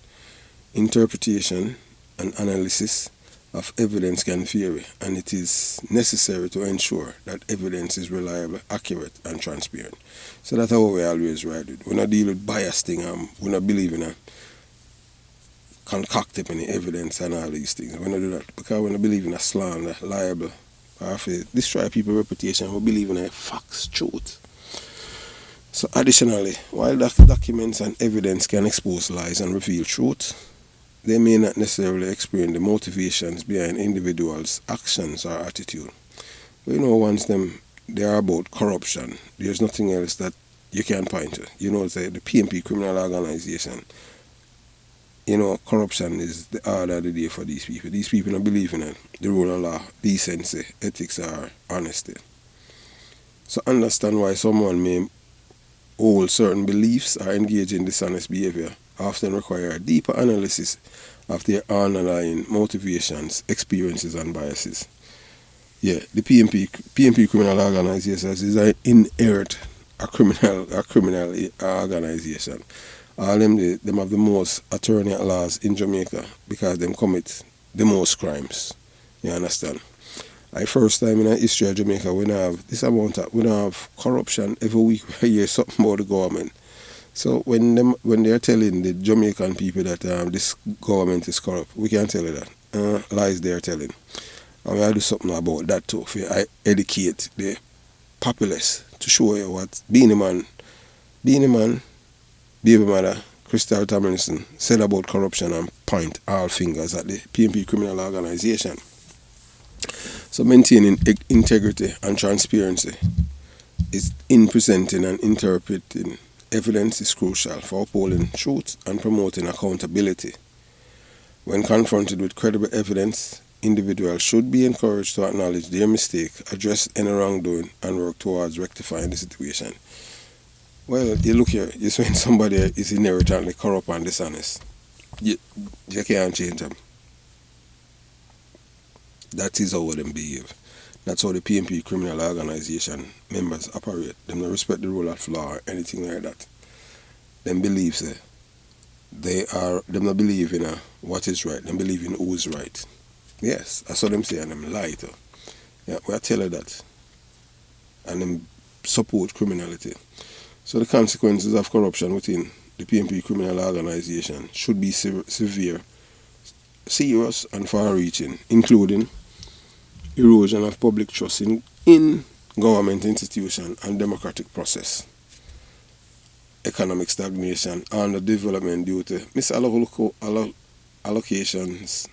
Interpretation and analysis of evidence can vary, and it is necessary to ensure that evidence is reliable, accurate, and transparent. So that's how we always write it. We not deal with bias thing, we not believe in a concocted any evidence and all these things. We not do that, because we not believe in a slander, liable, or if it destroy people's reputation. We believe in a facts, truth. So additionally, while documents and evidence can expose lies and reveal truth, they may not necessarily explain the motivations behind individuals' actions or attitude. But you know, once them they are about corruption. There's nothing else that you can point to. You know, say the PNP criminal organization, you know, corruption is the order of the day for these people. These people don't believe in it. The rule of law, decency, ethics, or honesty. So understand why someone may hold certain beliefs or engage in dishonest behavior often require a deeper analysis of their underlying motivations, experiences, and biases. Yeah, the PNP criminal organization is an inherent a criminal organization. All them have the most attorney at laws in Jamaica because them commit the most crimes. You understand? I first time in the history of Jamaica we don't have this amount of, we don't have corruption every week we hear something about the government. So when they're telling the Jamaican people that this government is corrupt, we can't tell you that. Lies they're telling. And we have to do something about that too. If I educate the populace to show you what Beanie Man, Baby Mother, Crystal Tomlinson said about corruption and point all fingers at the PNP criminal organization. So maintaining integrity and transparency is in presenting and interpreting evidence is crucial for upholding truth and promoting accountability. When confronted with credible evidence, individuals should be encouraged to acknowledge their mistake, address any wrongdoing, and work towards rectifying the situation. Well, you look here, it's when somebody is inherently corrupt and dishonest. You can't change them. That is how them behave. That's how the PNP criminal organization members operate. Them don't respect the rule of law or anything like that. Them believe them don't believe in what is right. Them believe in who is right. Yes, that's what them say, and them lie too. Yeah, we tell you that. And them support criminality. So the consequences of corruption within the PNP criminal organization should be severe, serious and far-reaching, including erosion of public trust in government institutions and democratic process, economic stagnation, underdevelopment due to misallocations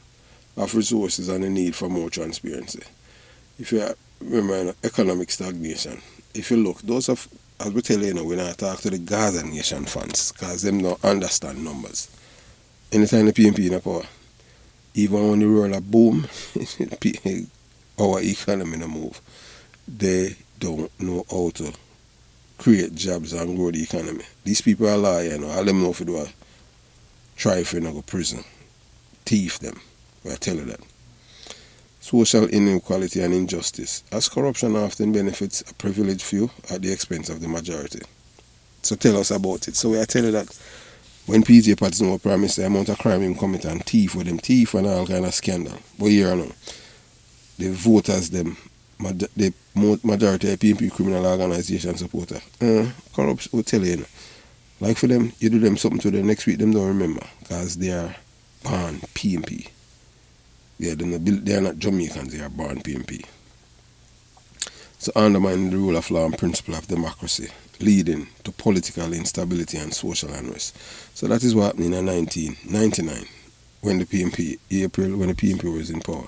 of resources and the need for more transparency. If you remember economic stagnation, if you look, those of, as we tell you, we not talk to the Gaza Nation funds because them don't understand numbers. Anytime the PNP in power, even when the roll a boom, our economy no move. They don't know how to create jobs and grow the economy. These people are lying, all them know if they do a try if they not go prison. Thief them. I tell you that. Social inequality and injustice, as corruption often benefits a privileged few at the expense of the majority. So tell us about it. So I tell you that when PJ Patterson promised the amount of crime him commit and thief with them thief and all kind of scandal. But here now, the voters them, the majority of PNP criminal organization supporter, corrupt will tell you, like for them, you do them something to them next week, them don't remember because they are born PNP. Yeah, they are not Jamaicans, they are born PNP. So undermining the rule of law and principle of democracy, leading to political instability and social unrest. So that is what happened in 1999 when the PNP, April, when the PNP was in power.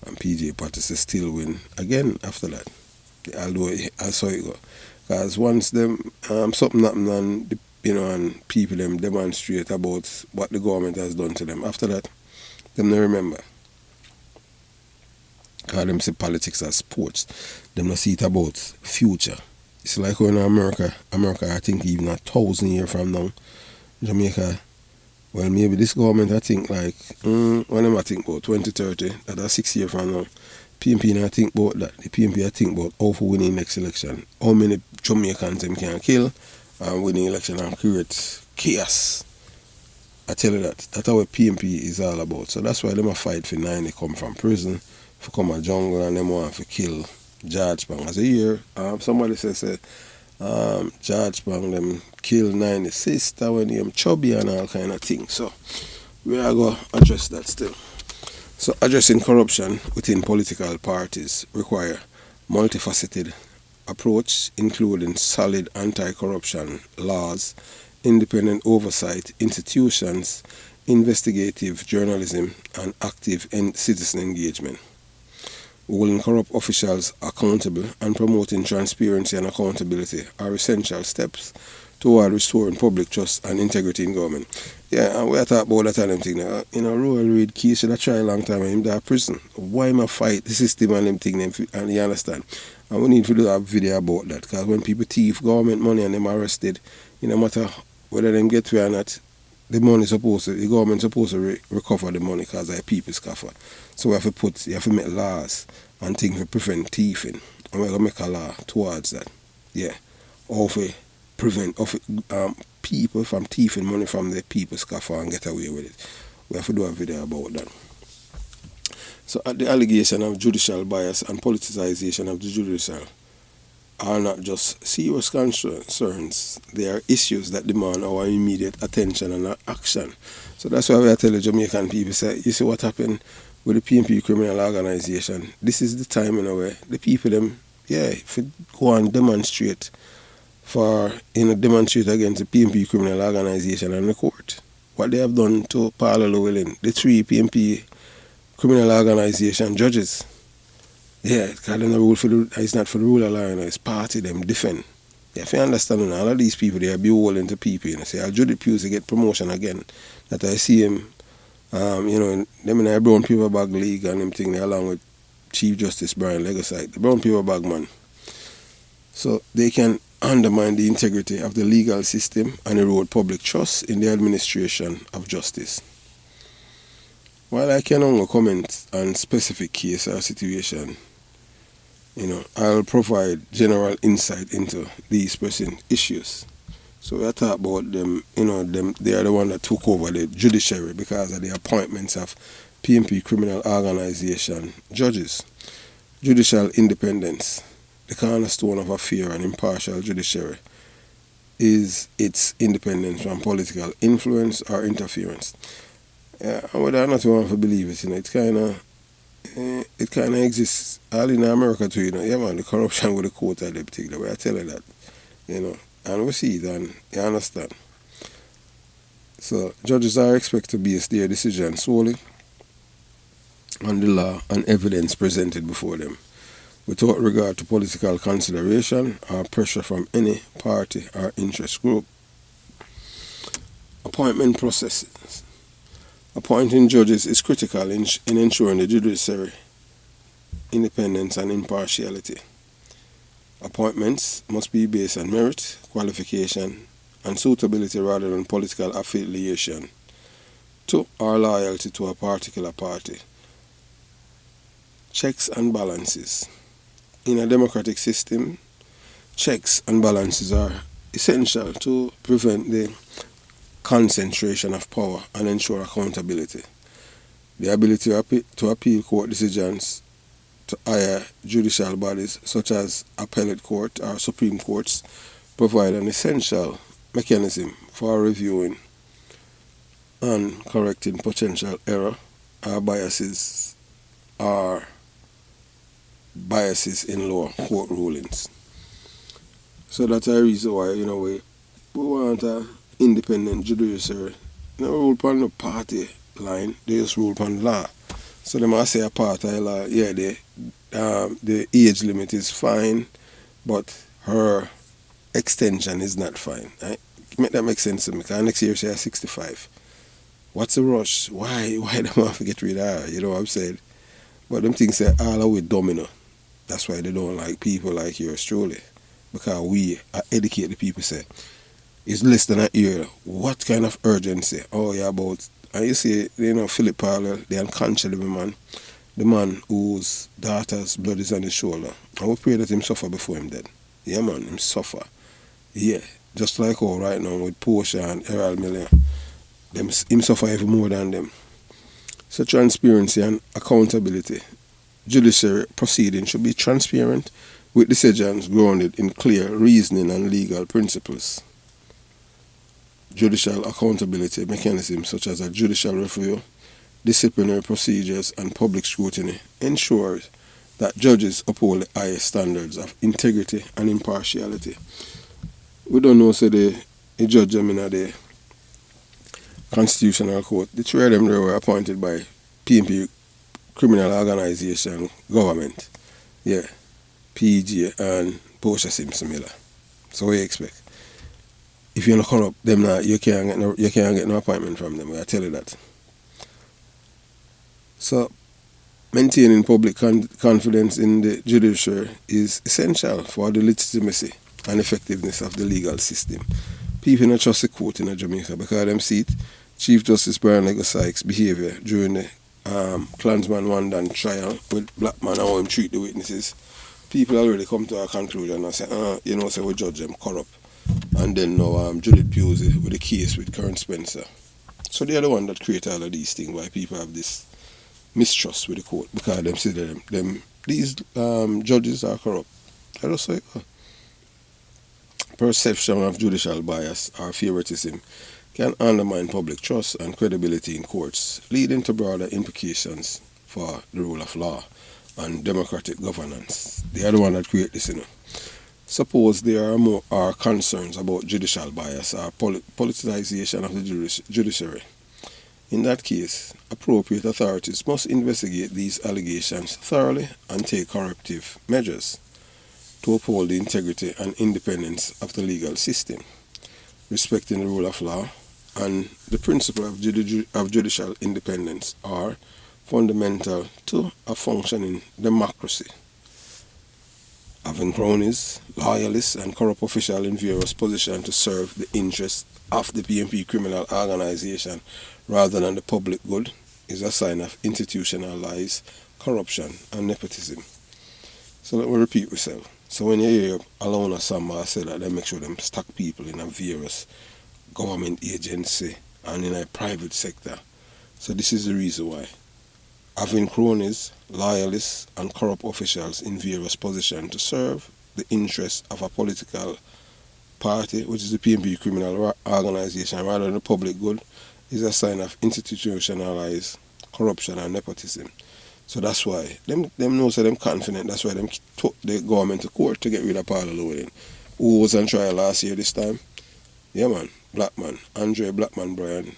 And PJ Patterson still win again after that. Although I saw it go. Because once them something happened and and people them demonstrate about what the government has done to them. After that, them don't remember. Because them see politics as sports. Them not see it about future. It's like when America I think even 1,000 years from now, Jamaica, well maybe this government I think like when I think about 2030, that's 6 years from now. PNP I think about that. The PNP I think about how for winning next election. How many Jamaicans them can kill and winning election and create chaos. I tell you that. That's how PNP is all about. So that's why them a fight for 9 they come from prison, for come a jungle and them want to kill George Bang. As a year, somebody says George Bang them kill 9 sister when him chubby and all kind of things. So we are going to address that still. So addressing corruption within political parties require multifaceted approach, including solid anti-corruption laws, independent oversight institutions, investigative journalism, and active citizen engagement. holding corrupt officials accountable and promoting transparency and accountability are essential steps toward restoring public trust and integrity in government. Yeah, and we are talking about that and them thing now. You know, Royal Reid case should have tried a long time and him die prison. Why am I fight the system and them thing, and you understand? And we need to do a video about that, because when people thief government money and them arrested, it no matter whether them get to or not, the government supposed to recover the money because they're people's coffers. So you have to make laws and things to prevent thieving. And we're going to make a law towards that. Yeah. Or to prevent people from thieving money from the people's coffers and get away with it. We have to do a video about that. So the allegation of judicial bias and politicization of the judicial are not just serious concerns, they are issues that demand our immediate attention and action. So that's why we tell the Jamaican people, say, you see what happened with the PNP criminal organization. This is the time in a way the people them, if it go and demonstrate demonstrate against the PNP criminal organization and the court. What they have done to Paul Aloun, the 3 PNP criminal organization judges. Yeah, because it's not for the rule of law, it's party them different. Yeah, if you understand, all of these people, they are beholden to people. You know, say, Judy Pews to get promotion again. That I see him, them in a brown paper bag league and them thing, along with Chief Justice Brian Legasite, the brown paper bag man. So they can undermine the integrity of the legal system and erode public trust in the administration of justice. While I can only comment on specific case or situation, I'll provide general insight into these pressing issues. So we talk about them, they are the one that took over the judiciary because of the appointments of PNP criminal organization judges. Judicial independence, the cornerstone of a fair and impartial judiciary, is its independence from political influence or interference. Yeah, and whether or not you want to believe it, it kind of exists all in America too, Yeah, man, the corruption with the court and everything, the way I tell you that, and we see it and you understand. So judges are expected to base their decisions solely on the law and evidence presented before them, without regard to political consideration or pressure from any party or interest group. Appointment processes. Appointing judges is critical in ensuring the judiciary independence and impartiality. Appointments must be based on merit, qualification, and suitability rather than political affiliation to or loyalty to a particular party. Checks and balances. In a democratic system, checks and balances are essential to prevent the concentration of power and ensure accountability. The ability to appeal court decisions to higher judicial bodies such as appellate court or supreme courts provide an essential mechanism for reviewing and correcting potential error or biases in lower court rulings. So that's a reason why we want a independent judiciary. They rule upon the party line, they just rule upon law. So they must say a party law, the age limit is fine, but her extension is not fine. Right? Make that make sense to me, because next year she has 65. What's the rush? Why them have to get rid of her? You know what I'm saying? But them things say all are with domino. That's why they don't like people like yours truly. Because we educate the people, say it's less than a year. What kind of urgency? Oh, yeah, about. And you see, Philip Parler, the unconscionable man, the man whose daughter's blood is on his shoulder. And we pray that him suffer before him dead. Yeah, man, him suffer. Yeah, just like how right now with Portia and Herald Miller, him suffer even more than them. So transparency and accountability. Judiciary proceedings should be transparent with decisions grounded in clear reasoning and legal principles. Judicial accountability mechanisms such as a judicial review, disciplinary procedures, and public scrutiny ensures that judges uphold the highest standards of integrity and impartiality. We don't know, say the judge them in the Constitutional Court. The three of them were appointed by PNP criminal organization government. Yeah. PG and Portia Simpson Miller. So what you expect? If you're not corrupt, them now you can't get no appointment from them. I tell you that. So maintaining public confidence in the judiciary is essential for the legitimacy and effectiveness of the legal system. People don't trust the court in Jamaica because them see it. Chief Justice Brian Lego Sykes' behaviour during the Klansman Wandan trial with black man and how him treat the witnesses. People already come to a conclusion and say, so we judge them corrupt. And then now Judith Pusey with the case with Karen Spencer. So they're the one that create all of these things, why people have this mistrust with the court because them say these judges are corrupt. I just say, perception of judicial bias or favoritism can undermine public trust and credibility in courts, leading to broader implications for the rule of law and democratic governance. They are the one that create this, Suppose there are concerns about judicial bias or politicization of the judiciary. In that case, appropriate authorities must investigate these allegations thoroughly and take corrective measures to uphold the integrity and independence of the legal system, respecting the rule of law and the principle of judicial independence are fundamental to a functioning democracy. Having cronies, loyalists and corrupt officials in various positions to serve the interests of the PNP criminal organization rather than the public good is a sign of institutionalized corruption and nepotism. So let me repeat myself. So when you hear Aloun Assamba say that they make sure them stack people in a various government agency and in a private sector. So this is the reason why. Having cronies, loyalists and corrupt officials in various positions to serve the interests of a political party, which is the PNP criminal organization, rather than the public good, is a sign of institutionalized corruption and nepotism. So that's why them know so them confident. That's why them took the government to court to get rid of Aloun, who was on trial last year this time. Yeah man, black man, Andre Blackman Bryan,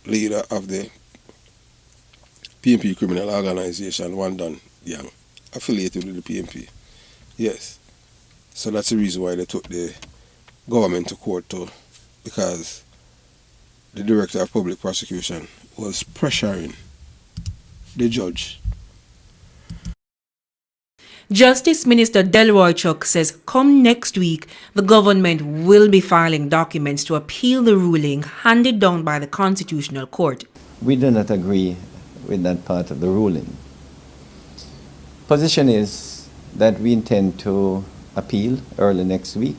leader of the PNP criminal organization, Wandan Young, affiliated with the PNP. Yes. So that's the reason why they took the government to court too, because the director of public prosecution was pressuring the judge. Justice Minister Delroy Chuck says come next week, the government will be filing documents to appeal the ruling handed down by the Constitutional Court. We do not agree with that part of the ruling. Position is that we intend to appeal early next week,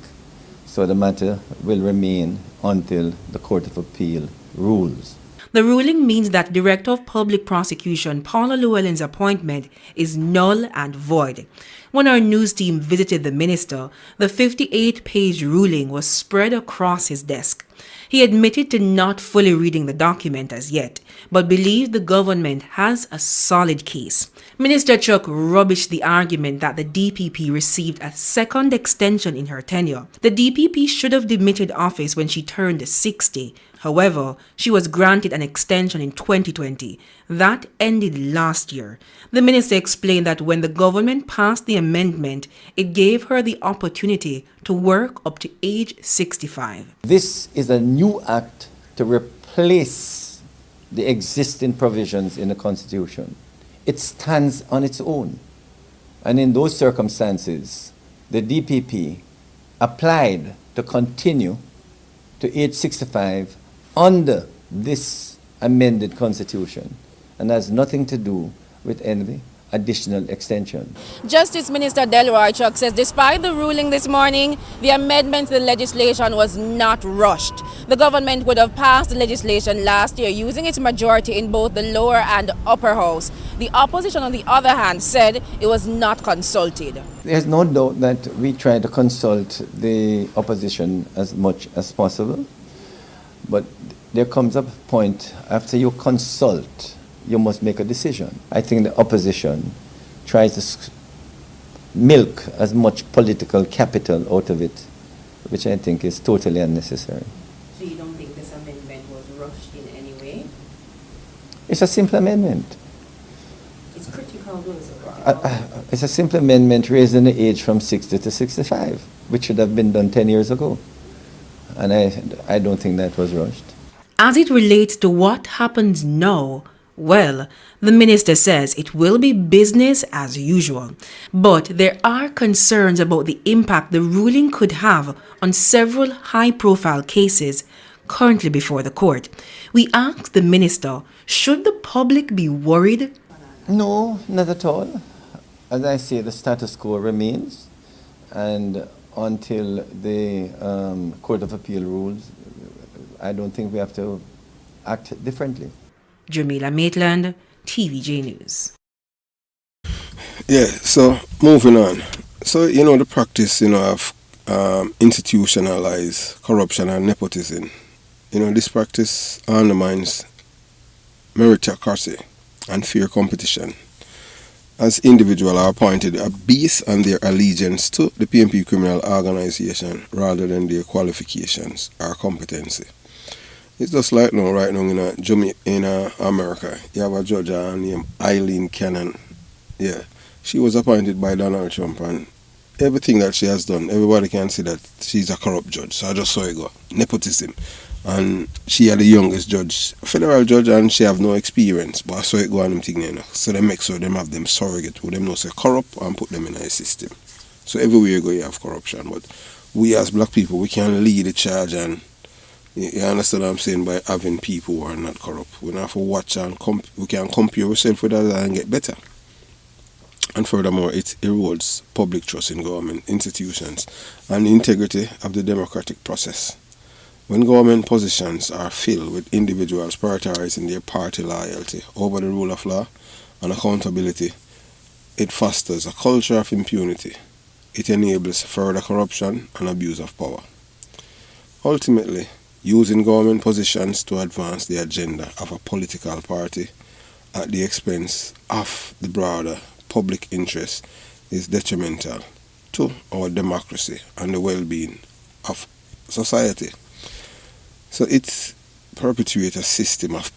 so the matter will remain until the Court of Appeal rules. The ruling means that Director of Public Prosecution Paula Llewellyn's appointment is null and void. When our news team visited the minister, the 58-page ruling was spread across his desk. He admitted to not fully reading the document as yet, but believed the government has a solid case. Minister Chuck rubbished the argument that the DPP received a second extension in her tenure. The DPP should have demitted office when she turned 60. However, she was granted an extension in 2020. That ended last year. The minister explained that when the government passed the amendment, it gave her the opportunity to work up to age 65. This is a new act to replace the existing provisions in the Constitution. It stands on its own. And in those circumstances, the DPP applied to continue to age 65 under this amended Constitution, and has nothing to do with any additional extension. Justice Minister Delroy Chuck says despite the ruling this morning, the amendment to the legislation was not rushed. The government would have passed the legislation last year using its majority in both the lower and upper house. The opposition, on the other hand, said it was not consulted. There's no doubt that we try to consult the opposition as much as possible, but there comes a point after you consult, you must make a decision. I think the opposition tries to milk as much political capital out of it, which I think is totally unnecessary. So you don't think this amendment was rushed in any way? It's a simple amendment. It's a simple amendment raising the age from 60 to 65, which should have been done 10 years ago. And I don't think that was rushed. As it relates to what happens now, well, the minister says it will be business as usual. But there are concerns about the impact the ruling could have on several high-profile cases currently before the court. We asked the minister, should the public be worried? No, not at all. As I say, the status quo remains. And until the Court of Appeal rules, I don't think we have to act differently. Jamila Maitland, TVJ News. Yeah, so moving on. So, the practice, of institutionalized corruption and nepotism, this practice undermines meritocracy and fair competition, as individuals are appointed based on their allegiance to the PNP criminal organization rather than their qualifications or competency. It's just like now, right now in America, you have a judge named Aloun Cannon. Yeah, she was appointed by Donald Trump, and everything that she has done, everybody can see that she's a corrupt judge. So I just saw it go. Nepotism. And she had the youngest judge, federal judge, and she have no experience. But I saw it go on them thing, So they make sure them have them surrogate who them know say corrupt and put them in a system. So everywhere you go you have corruption. But we as black people, we can lead the charge, and you understand what I'm saying, by having people who are not corrupt. We don't have to watch and we can compare ourselves with others and get better. And furthermore, it erodes public trust in government institutions and the integrity of the democratic process. When government positions are filled with individuals prioritizing their party loyalty over the rule of law and accountability, it fosters a culture of impunity. It enables further corruption and abuse of power. Ultimately, using government positions to advance the agenda of a political party at the expense of the broader public interest is detrimental to our democracy and the well-being of society. So it perpetuates a system of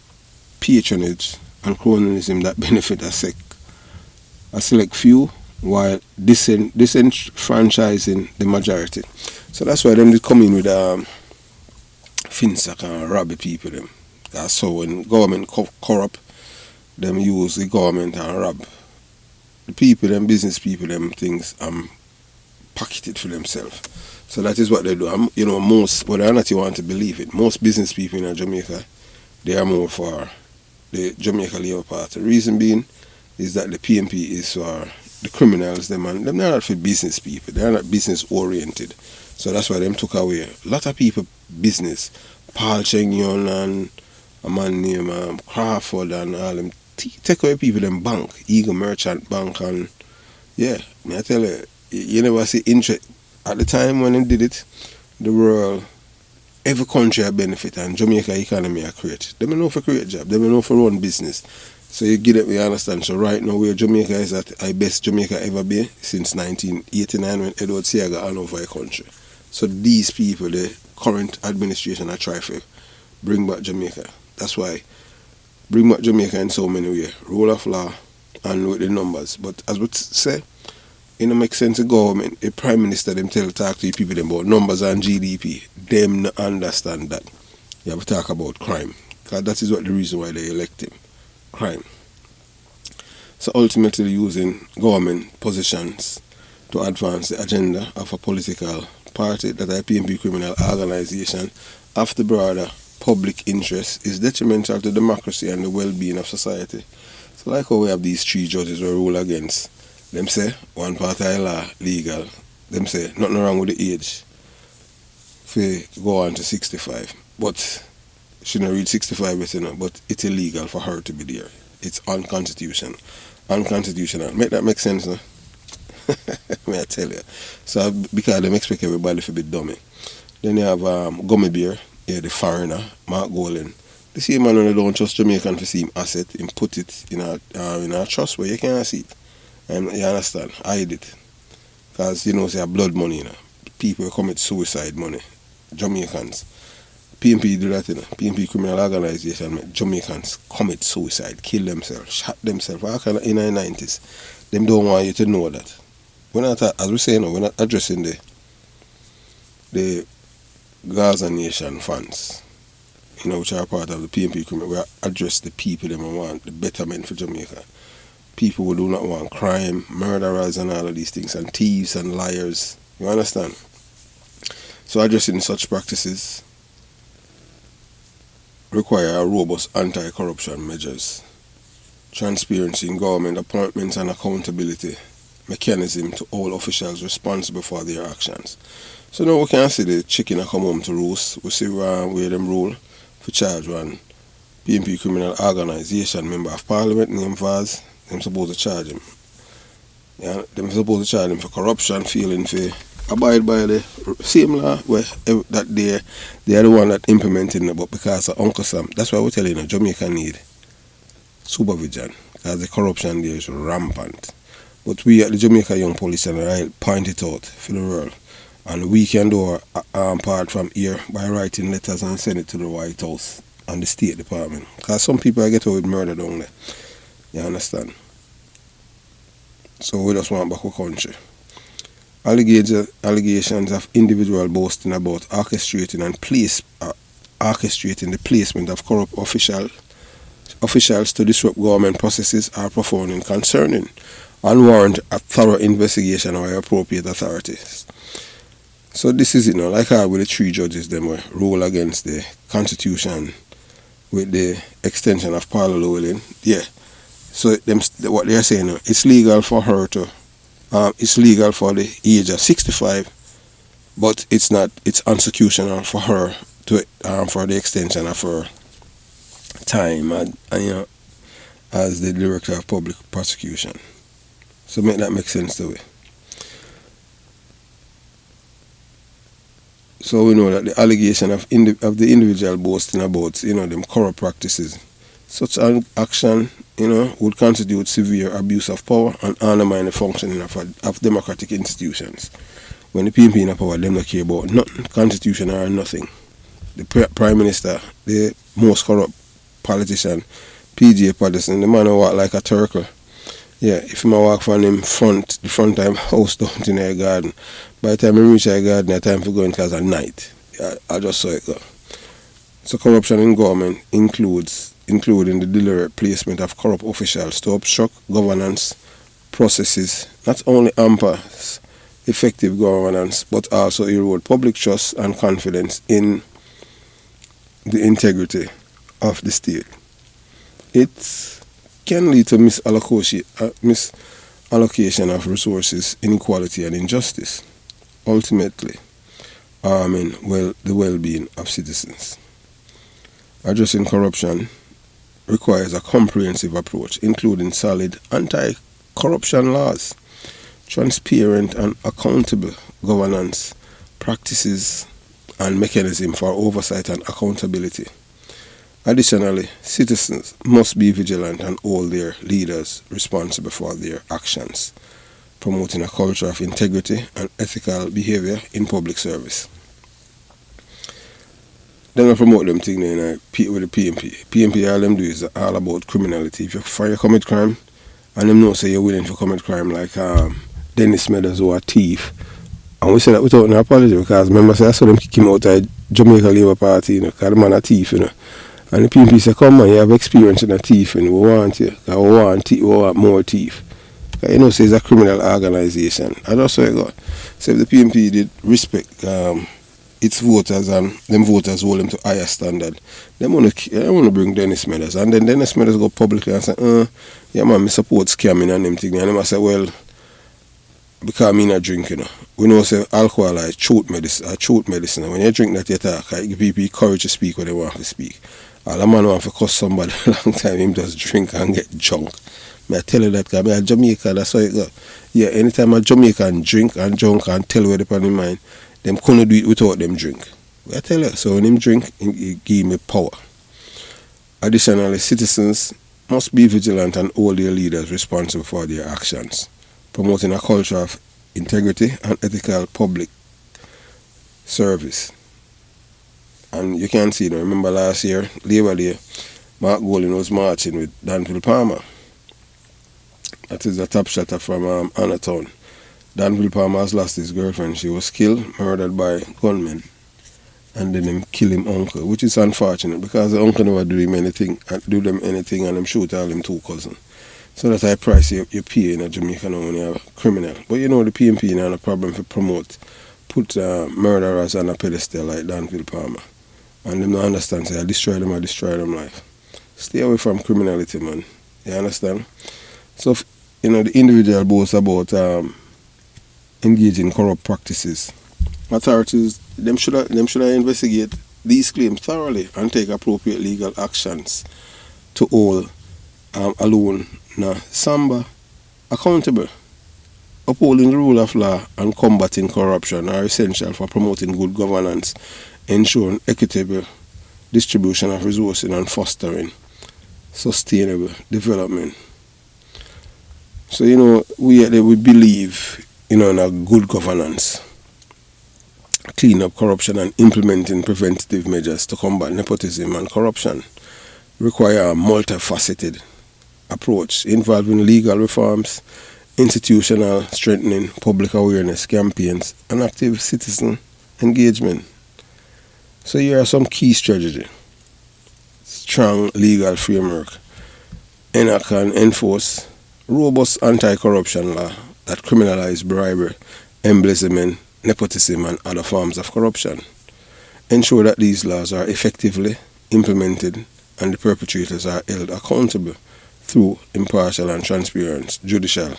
patronage and cronyism that benefit a select few while disenfranchising the majority. So that's why them come in with finsack and rob people them. So when government corrupt, them use the government and rob the people, them business people, them things packet it for themselves. So that is what they do. Most, whether or not you want to believe it, most business people in Jamaica, they are more for the Jamaica Labour Party. The reason being is that the PNP is for the criminals, them, and they're not for business people. They're not business oriented. So that's why them took away a lot of people business. Paul Cheng-Yon and a man named Crawford and all them take away people them bank, Eagle Merchant Bank, and yeah, I tell you, you never see interest. At the time when they did it, the world, every country had benefit, and Jamaica economy are create. They don't know for create job, they don't know for run business. So you get it, we understand. So right now where Jamaica is at, I best Jamaica ever be since 1989 when Edward Seaga all over the country. So these people, the current administration, are trying to bring back Jamaica. That's why bring back Jamaica in so many ways. Rule of law and with the numbers. But as we say, it don't make sense to government, the Prime Minister them talk to the people them about numbers and GDP. Them not understand that. You have to talk about crime. Because that is what the reason why they elect him. Crime. So ultimately using government positions to advance the agenda of a political party that a PNP criminal organization of the broader public interest is detrimental to democracy and the well-being of society. So like how we have these three judges who rule against. Them say one part of the law legal. Them say nothing wrong with the age for go on to 65. But she don't reach 65 yet, but it's illegal for her to be there. It's unconstitutional. Unconstitutional. Make that make sense, no? May I tell you. So because they expect everybody to be dummy. Then you have Gummy Bear, the foreigner, Mark Golan. The same man who don't trust Jamaican to see him asset, him put it in a trust where you can't see it. And you understand, hide it. Because say blood money, people commit suicide money, Jamaicans. PNP do that, you know. PNP criminal organization make Jamaicans commit suicide, kill themselves, shot themselves. How can in the 90s? Them don't want you to know that. We're not, as we say, you know, we're not addressing the Gaza Nation funds, you know, which are part of the PNP criminal. We address the people them who want the betterment for Jamaica. People who do not want crime, murderers and all of these things, and thieves and liars. You understand? So addressing such practices require robust anti-corruption measures, transparency in government appointments and accountability mechanism to all officials responsible for their actions. So now we can see the chicken a come home to roost. We see where them rule for charge one PNP criminal organization member of parliament named Vaz. Them supposed to charge him. Yeah, them supposed to charge him for corruption, failing to abide by the same law where that they are the one that implementing it, but because of Uncle Sam. That's why we're telling you, Jamaica need supervision, because the corruption there is rampant. But we at the Jamaica Young Police Channel point it out for the world. And we can do our part from here by writing letters and send it to the White House and the State Department. Because some people get away with murder down there. You understand? So we just want back our country. Allegations of individual boasting about orchestrating the placement of corrupt officials to disrupt government processes are profound and concerning and warrant a thorough investigation by appropriate authorities. So this is, you know, like how with the 3 judges them were rule against the Constitution with the extension of Paula Llewellyn. Yeah. So what they are saying, it's legal for her to, it's legal for the age of 65, but it's not. It's unconstitutional for her to for the extension of her time and you know, as the director of public prosecution. So make that make sense to it. So we know that the allegation of the individual boasting about, you know, them corrupt practices, such an action, you know, would constitute severe abuse of power and undermine the functioning of democratic institutions. When the PNP in power, them don't care about nothing, constitution or nothing. The Prime Minister, the most corrupt politician, PJ Patterson, the man who walk like a turtle. Yeah, if I walk from the front time house down in their garden, by the time I reach their garden, it's time for going because at night. Yeah, I just saw it go. So corruption in government including the deliberate placement of corrupt officials to obstruct governance processes, not only hampers effective governance, but also erode public trust and confidence in the integrity of the state. It can lead to misallocation of resources, inequality and injustice, ultimately harming the well-being of citizens. Addressing corruption requires a comprehensive approach, including solid anti-corruption laws, transparent and accountable governance practices, and mechanisms for oversight and accountability. Additionally, citizens must be vigilant and hold their leaders responsible for their actions, promoting a culture of integrity and ethical behavior in public service. Then I promote them things with the PNP. PNP, all them do is all about criminality. If you commit crime, and them know say you're willing to commit crime, like Dennis Meadows who a thief. And we say that without an apology, because remember, I saw them kick him out of Jamaica Labour Party, you know, because the man a thief, you know. And the PNP say, come on, you have experience in a thief, and we want you, because we want more thief. Because you know, say it's a criminal organization. I just say, God, so if the PNP did respect its voters and them voters hold them to higher standard, they want to bring Dennis Meadows. And then Dennis Meadows go publicly and say, yeah man, I support scamming and them things. And they say, well, because me not drink, you know. We know say alcohol is truth medicine. When you drink that, you talk, it give people courage to speak what they want to speak. All a man want to cuss somebody a long time, him just drink and get drunk. I tell you that because I'm a Jamaican, that's how it go. Yeah, anytime a Jamaican drink and drunk and tell what upon his mind, them couldn't do it without them drink. I tell you, so when him drink, he give me power. Additionally, citizens must be vigilant and hold their leaders responsible for their actions, promoting a culture of integrity and ethical public service. And you can see, remember last year, Labor Day, Mark Golding was marching with Danville Palmer. That is a top shot from Anatown. Danville Palmer has lost his girlfriend. She was killed, murdered by gunmen. And then them kill him uncle, which is unfortunate because the uncle never do them anything, and them shoot all them two cousins. So that's a price you pay in Jamaica now when you're a criminal. But you know the PMP now have a problem to put murderers on a pedestal like Danville Palmer. And them don't understand, say I destroy them life. Stay away from criminality, man. You understand? So the individual boasts about engaging in corrupt practices. Authorities, them should investigate these claims thoroughly and take appropriate legal actions to hold Aloun Assamba accountable. Upholding the rule of law and combating corruption are essential for promoting good governance, ensuring equitable distribution of resources and fostering sustainable development. So we believe in a good governance, clean up corruption and implementing preventative measures to combat nepotism and corruption require a multifaceted approach involving legal reforms, institutional strengthening, public awareness campaigns, and active citizen engagement. So here are some key strategies. Strong legal framework. Enact and enforce robust anti-corruption law that criminalize bribery, embezzlement, nepotism, and other forms of corruption. Ensure that these laws are effectively implemented and the perpetrators are held accountable through impartial and transparent judicial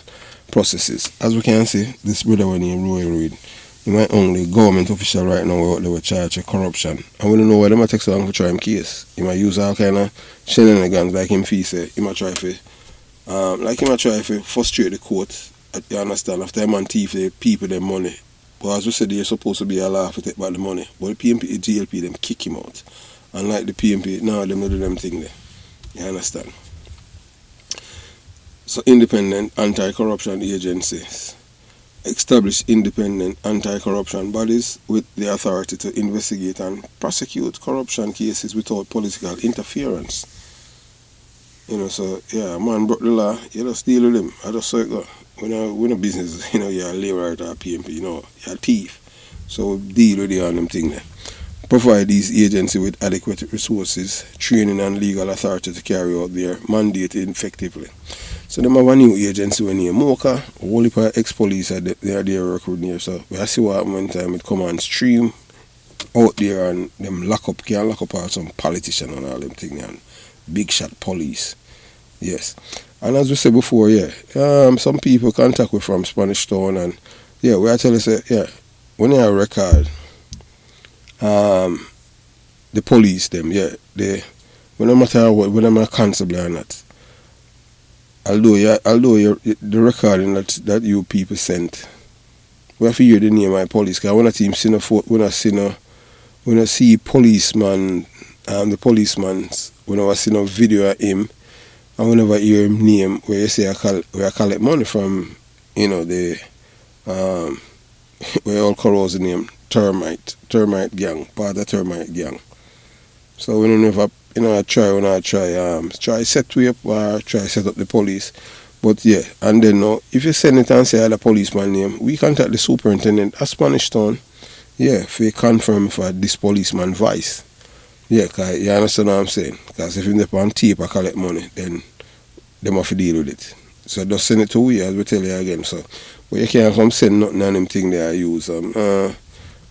processes. As we can see, this brother when he Reid, he might only government official right now they were charged with corruption. And we don't know why they might take so long to try him case. He might use all kind of shenanigans like him fee say. He might try to frustrate the court. You understand? After him and thief the people their money. But as we said, they're supposed to be a law to take back the money. But the PMP, the GLP, them kick him out. And like the PMP, now them don't do them thing there. You understand? So independent anti-corruption agencies. Establish independent anti-corruption bodies with the authority to investigate and prosecute corruption cases without political interference. So yeah, man broke the law, you just deal with him. I just saw it go. We're in business, you're a labor at our PMP, you're a thief. So we deal with the them thing there. Provide these agencies with adequate resources, training and legal authority to carry out their mandate effectively. So them have a new agency when you Mocha, all the ex-police they are there recruiting here. So we see what happened one time it come and stream out there and them lock up some politician and all them thing and big shot police. Yes. And as we said before, some people contact with from Spanish Town and we are telling you when you record the police them, they no matter what, whether I'm a constable or not, although the recording that you people sent, we have to hear the name of the police, because when a team when I see policeman the policeman, when I see no video of him, and whenever I hear him name where you say I collect money from, the where all corrodes the name termite gang, part of termite gang. So we don't never try set way up or try set up the police. But and then now if you send it and say the policeman name, we contact the superintendent at Spanish Town, for confirm for this policeman vice. Cause you understand what I'm saying? Because if you're on tape I collect money, then they have to deal with it. So just send it to we, as we tell you again. So but you can't come send nothing on them thing they are use.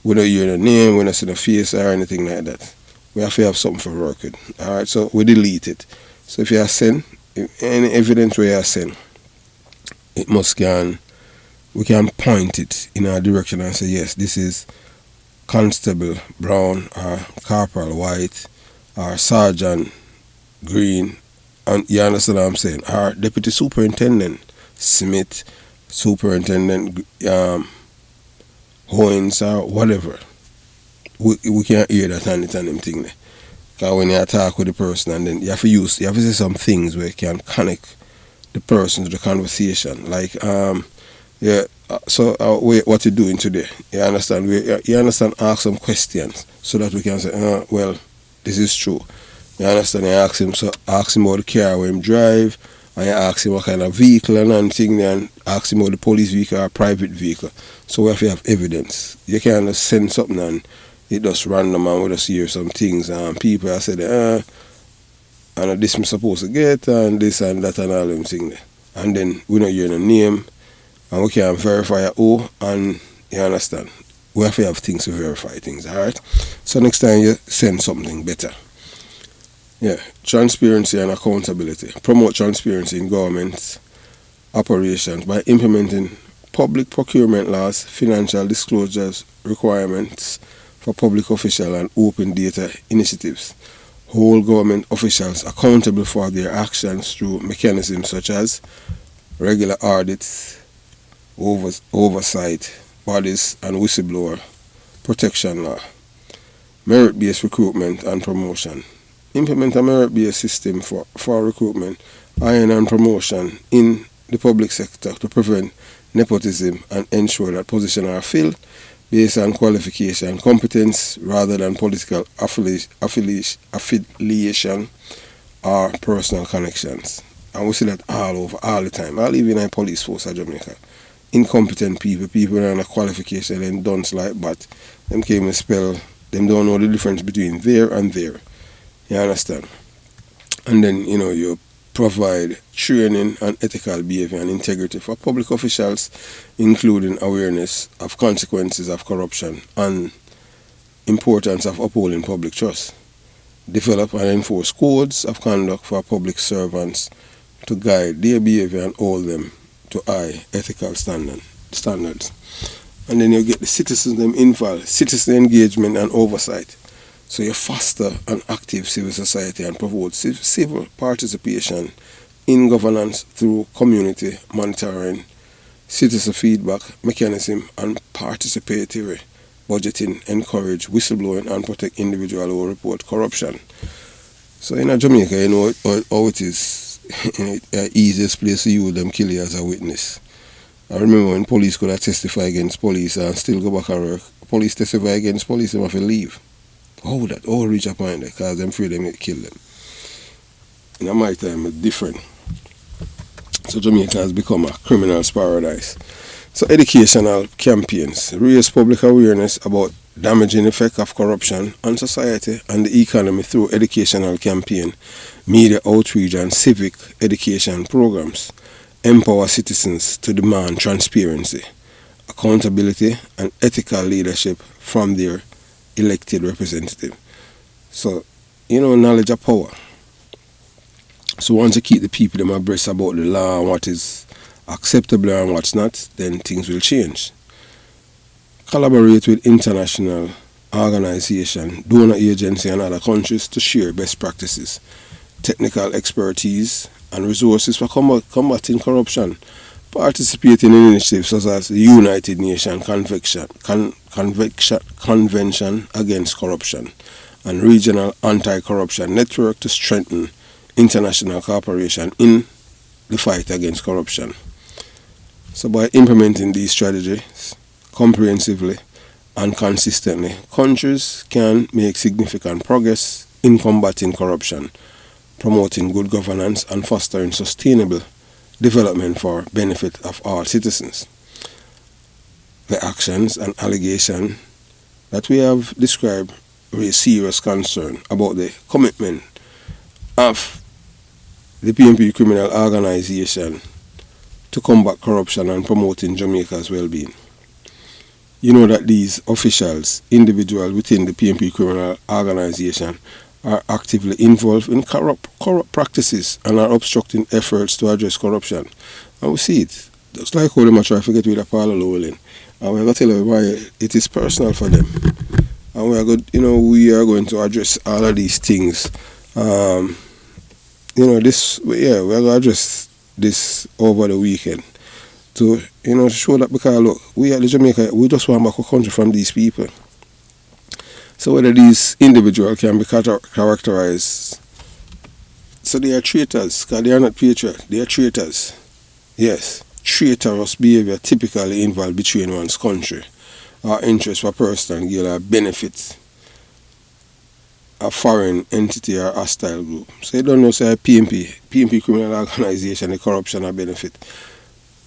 We don't hear the name, we don't see the face or anything like that. We have to have something for work with. Alright, so we delete it. So if you are send any evidence where you are send, we can point it in our direction and say, yes, this is Constable Brown or Corporal White or Sergeant Green, and you understand what I'm saying, or Deputy Superintendent Smith, Superintendent Hoynes or whatever. We can't hear that and them thing there. Because when you talk with the person and then you have to say some things where you can connect the person to the conversation. Like Yeah. So what you doing today? You understand? You understand? Ask some questions so that we can say, well, this is true. You understand? You ask him about the car where him drive, and you ask him what kind of vehicle and thing, and ask him about the police vehicle or private vehicle. So we have to have evidence. You can't just send something and it just random and we just hear some things and people are saying, and this I'm supposed to get and this and that and all them things there. And then we don't hear the name and we can't verify who, and you understand. We have to have things to verify things, alright? So next time you send something better. Yeah, transparency and accountability. Promote transparency in government operations by implementing public procurement laws, financial disclosures requirements for public official and open data initiatives. Hold government officials accountable for their actions through mechanisms such as regular audits, oversight bodies and whistleblower protection law. Merit-based recruitment and promotion. Implement a merit-based system for recruitment, hiring and promotion in the public sector to prevent nepotism and ensure that positions are filled based on qualification, competence rather than political affiliation or personal connections. And we see that all over, all the time. All even in police force of Jamaica. Incompetent people with a qualification and dunce like but them came and spell, them don't know the difference between there and there. You understand? And then, you provide training and ethical behavior and integrity for public officials, including awareness of consequences of corruption and importance of upholding public trust. Develop and enforce codes of conduct for public servants to guide their behavior and hold them to high ethical standards. And then you get the citizens them involved, citizen engagement and oversight. So you foster an active civil society and promote civil participation in governance through community monitoring, citizen feedback mechanism and participatory budgeting, encourage whistleblowing and protect individuals who report corruption. So in Jamaica, you know how it is. The easiest place to use them kill you as a witness. I remember when police could have testify against police and still go back and work. Police testify against police, they have to leave. How that? How reach a point there? Because them afraid they may kill them. In my time, it's different. So Jamaica has become a criminal's paradise. So educational campaigns raise public awareness about damaging effect of corruption on society and the economy through educational campaign, media outreach and civic education programs. Empower citizens to demand transparency, accountability and ethical leadership from their elected representative. So, knowledge of power. So once you keep the people them abreast about the law and what is acceptable and what's not, then things will change. Collaborate with international organizations, donor agencies and other countries to share best practices, technical expertise and resources for combating corruption. Participate in initiatives such as the United Nations Convention Against Corruption and Regional Anti-Corruption Network to strengthen international cooperation in the fight against corruption. So by implementing these strategies comprehensively and consistently, countries can make significant progress in combating corruption, promoting good governance and fostering sustainable development for benefit of all citizens. The actions and allegations that we have described raise serious concern about the commitment of the PNP criminal organization to combat corruption and promoting Jamaica's well-being. You know that these officials, individuals within the PNP criminal organization, are actively involved in corrupt practices and are obstructing efforts to address corruption. And we see it. Just like how they try to get with a Aloun. And we're going to tell you why it is personal for them. And we are going to address all of these things. We are going to address this over the weekend. To, show that because look, we at the Jamaica, we just want back a country from these people. So whether these individuals can be characterized, so they are traitors, because they are not patriots, they are traitors. Yes, traitorous behavior typically involves betraying one's country or interest for personal gain or benefits a foreign entity or hostile group. So you don't know, say PMP criminal organization, the corruption or benefit.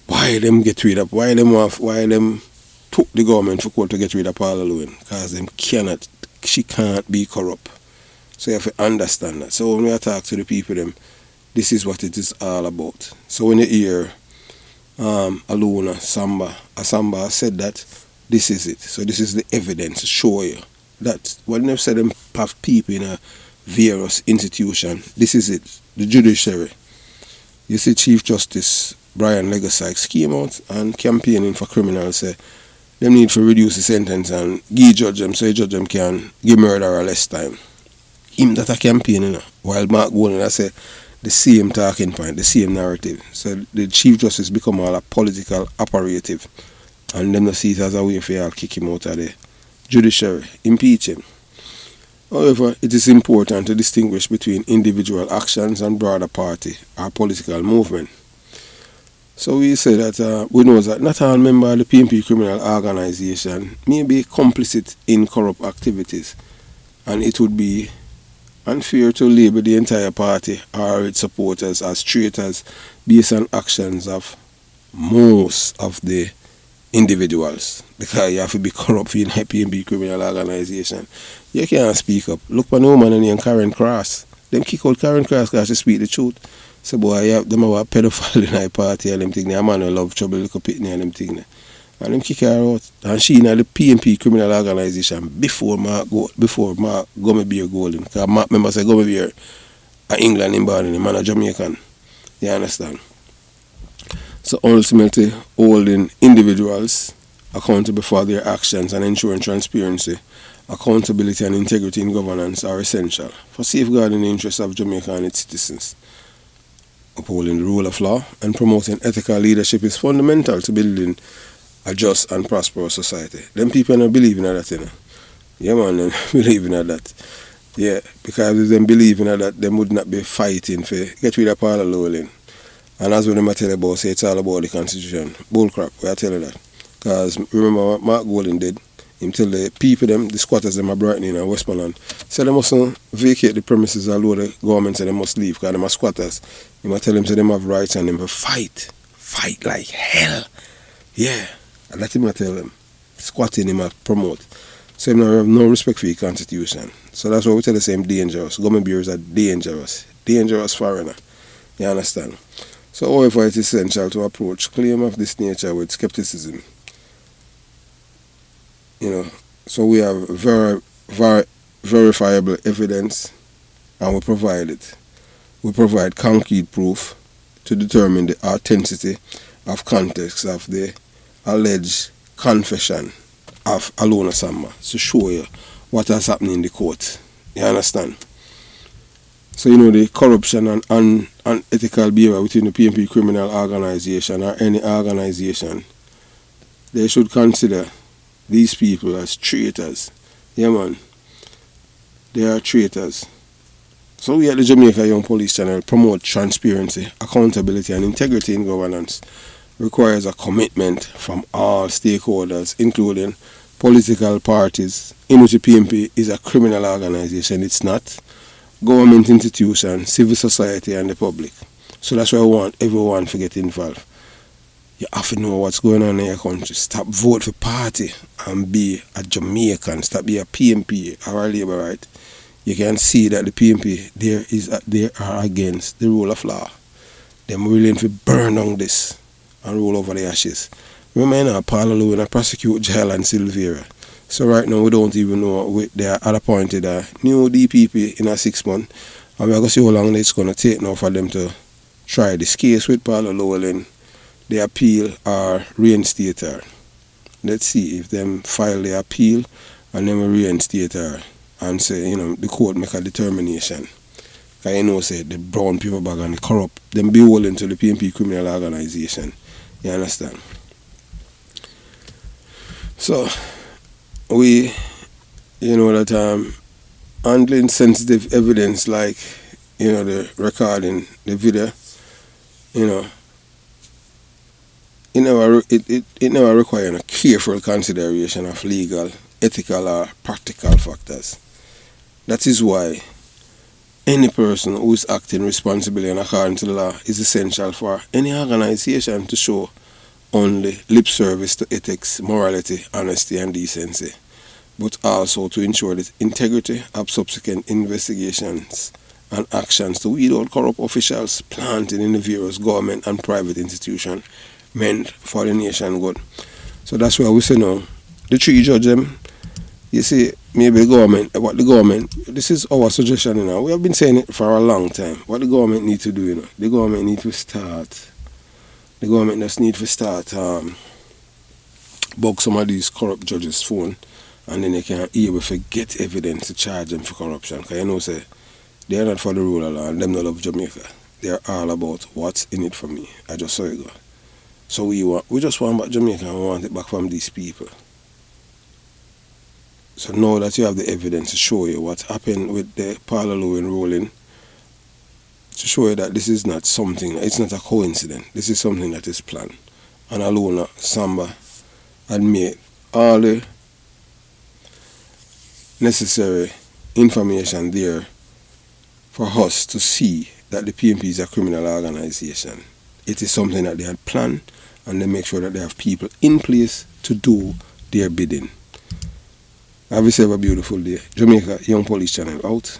Why them get rid of, why them took the government for court to get rid of Aloun? Because she can't be corrupt. So you have to understand that. So when we talk to the people, this is what it is all about. So when you hear Aloun, Assamba said that, this is it. So this is the evidence to show you that when they say them have people in a various institution, this is it. The judiciary. You see Chief Justice Brian Legasykes came out and campaigning for criminals, say them need to reduce the sentence and give judge them so the judge them can give murderer less time. Him that a campaign, you know, while Mark Golding I say the same talking point, the same narrative. So the Chief Justice become all a political operative, and them not see it as a way for you to kick him out of the judiciary, impeach him. However, it is important to distinguish between individual actions and broader party or political movement. So we say that we know that not all members of the PMP criminal organization may be complicit in corrupt activities, and it would be unfair to label the entire party or its supporters as traitors based on actions of most of the individuals, because you have to be corrupt in a PMP criminal organization. You can't speak up. Look for no man named Karen Cross. Them kick out Karen Cross because she speak the truth. So boy, them have a pedophile in our party and them thing. A man who love trouble, little pitney and them thing. And them kick her out. And she in the PMP criminal organization before Mark Gummy Beer Golden. Because Mark remember say Gummy Beer a England in born, the man a Jamaican. You understand? So ultimately holding individuals accountable for their actions and ensuring transparency, accountability and integrity in governance are essential for safeguarding the interests of Jamaica and its citizens. Upholding the rule of law and promoting ethical leadership is fundamental to building a just and prosperous society. Them people don't believe in that, you know. Yeah man, they believe in that. Yeah, because if them believe in that, they would not be fighting for get rid of Aloun. And as when I tell you about, say it's all about the Constitution. Bullcrap, I tell you that. Because remember what Mark Golding did? Him tell the people, the squatters, them are Brighton and Westmoreland, so they mustn't vacate the premises, although the government say they must leave because they are squatters. He must tell them so they have rights and them to fight like hell. Yeah, and that's him I tell them. Squatting him must promote. So him have no respect for the Constitution. So that's why we tell the same dangerous. Government bureaus are dangerous foreigner. You understand? So however, it is essential to approach claim of this nature with skepticism. You know, so we have verifiable evidence and we provide it. We provide concrete proof to determine the authenticity of context of the alleged confession of Aloun Assamba to show you what has happened in the court. You understand? So you know the corruption and unethical behavior within the PMP criminal organization or any organization, they should consider these people as traitors. Yeah man, they are traitors. So we at the Jamaica Young Police Channel promote transparency, accountability and integrity in governance. Requires a commitment from all stakeholders, including political parties, in which the PMP is a criminal organization. It's not. Government institutions, civil society and the public. So that's why I want everyone to get involved. You have to know what's going on in your country. Stop vote for party and be a Jamaican. Stop be a PMP or a Labour, right? You can see that the PMP they are against the rule of law. They're willing to burn down this and roll over the ashes. Remember, you know, Aloun prosecute jail and Silvera. So right now we don't even know they are appointed a new DPP in a 6 months. And we're going to see how long it's going to take now for them to try this case with Aloun. The appeal or reinstate her. Let's see if them file the appeal and then we reinstate her and say, you know, the court make a determination. Because you know, say the brown paper bag and the corrupt, them beholden to the PMP criminal organization. You understand? So we, you know, that handling sensitive evidence like, you know, the recording, the video, you know, it never requires a careful consideration of legal, ethical, or practical factors. That is why any person who is acting responsibly and according to the law is essential for any organization to show only lip service to ethics, morality, honesty, and decency, but also to ensure the integrity of subsequent investigations and actions to weed out corrupt officials planted in the various government and private institutions meant for the nation good. So that's why we say now, the three judge them, you see, maybe the government, this is our suggestion, you know. We have been saying it for a long time. What the government need to do, you know, the government just need to start bug some of these corrupt judges' phone, and then they can able to get evidence to charge them for corruption. Because you know, say, they are not for the rule of law, and them not love Jamaica. They are all about what's in it for me. I just saw it go. So we just want back Jamaica, and we want it back from these people. So now that you have the evidence to show you what happened with the Aloun ruling, to show you that this is not something, it's not a coincidence, this is something that is planned. And Aloun, Assamba had made all the necessary information there for us to see that the PNP is a criminal organization. It is something that they had planned, and they make sure that they have people in place to do their bidding. Have yourself a beautiful day. Jamaica Young Police Channel out.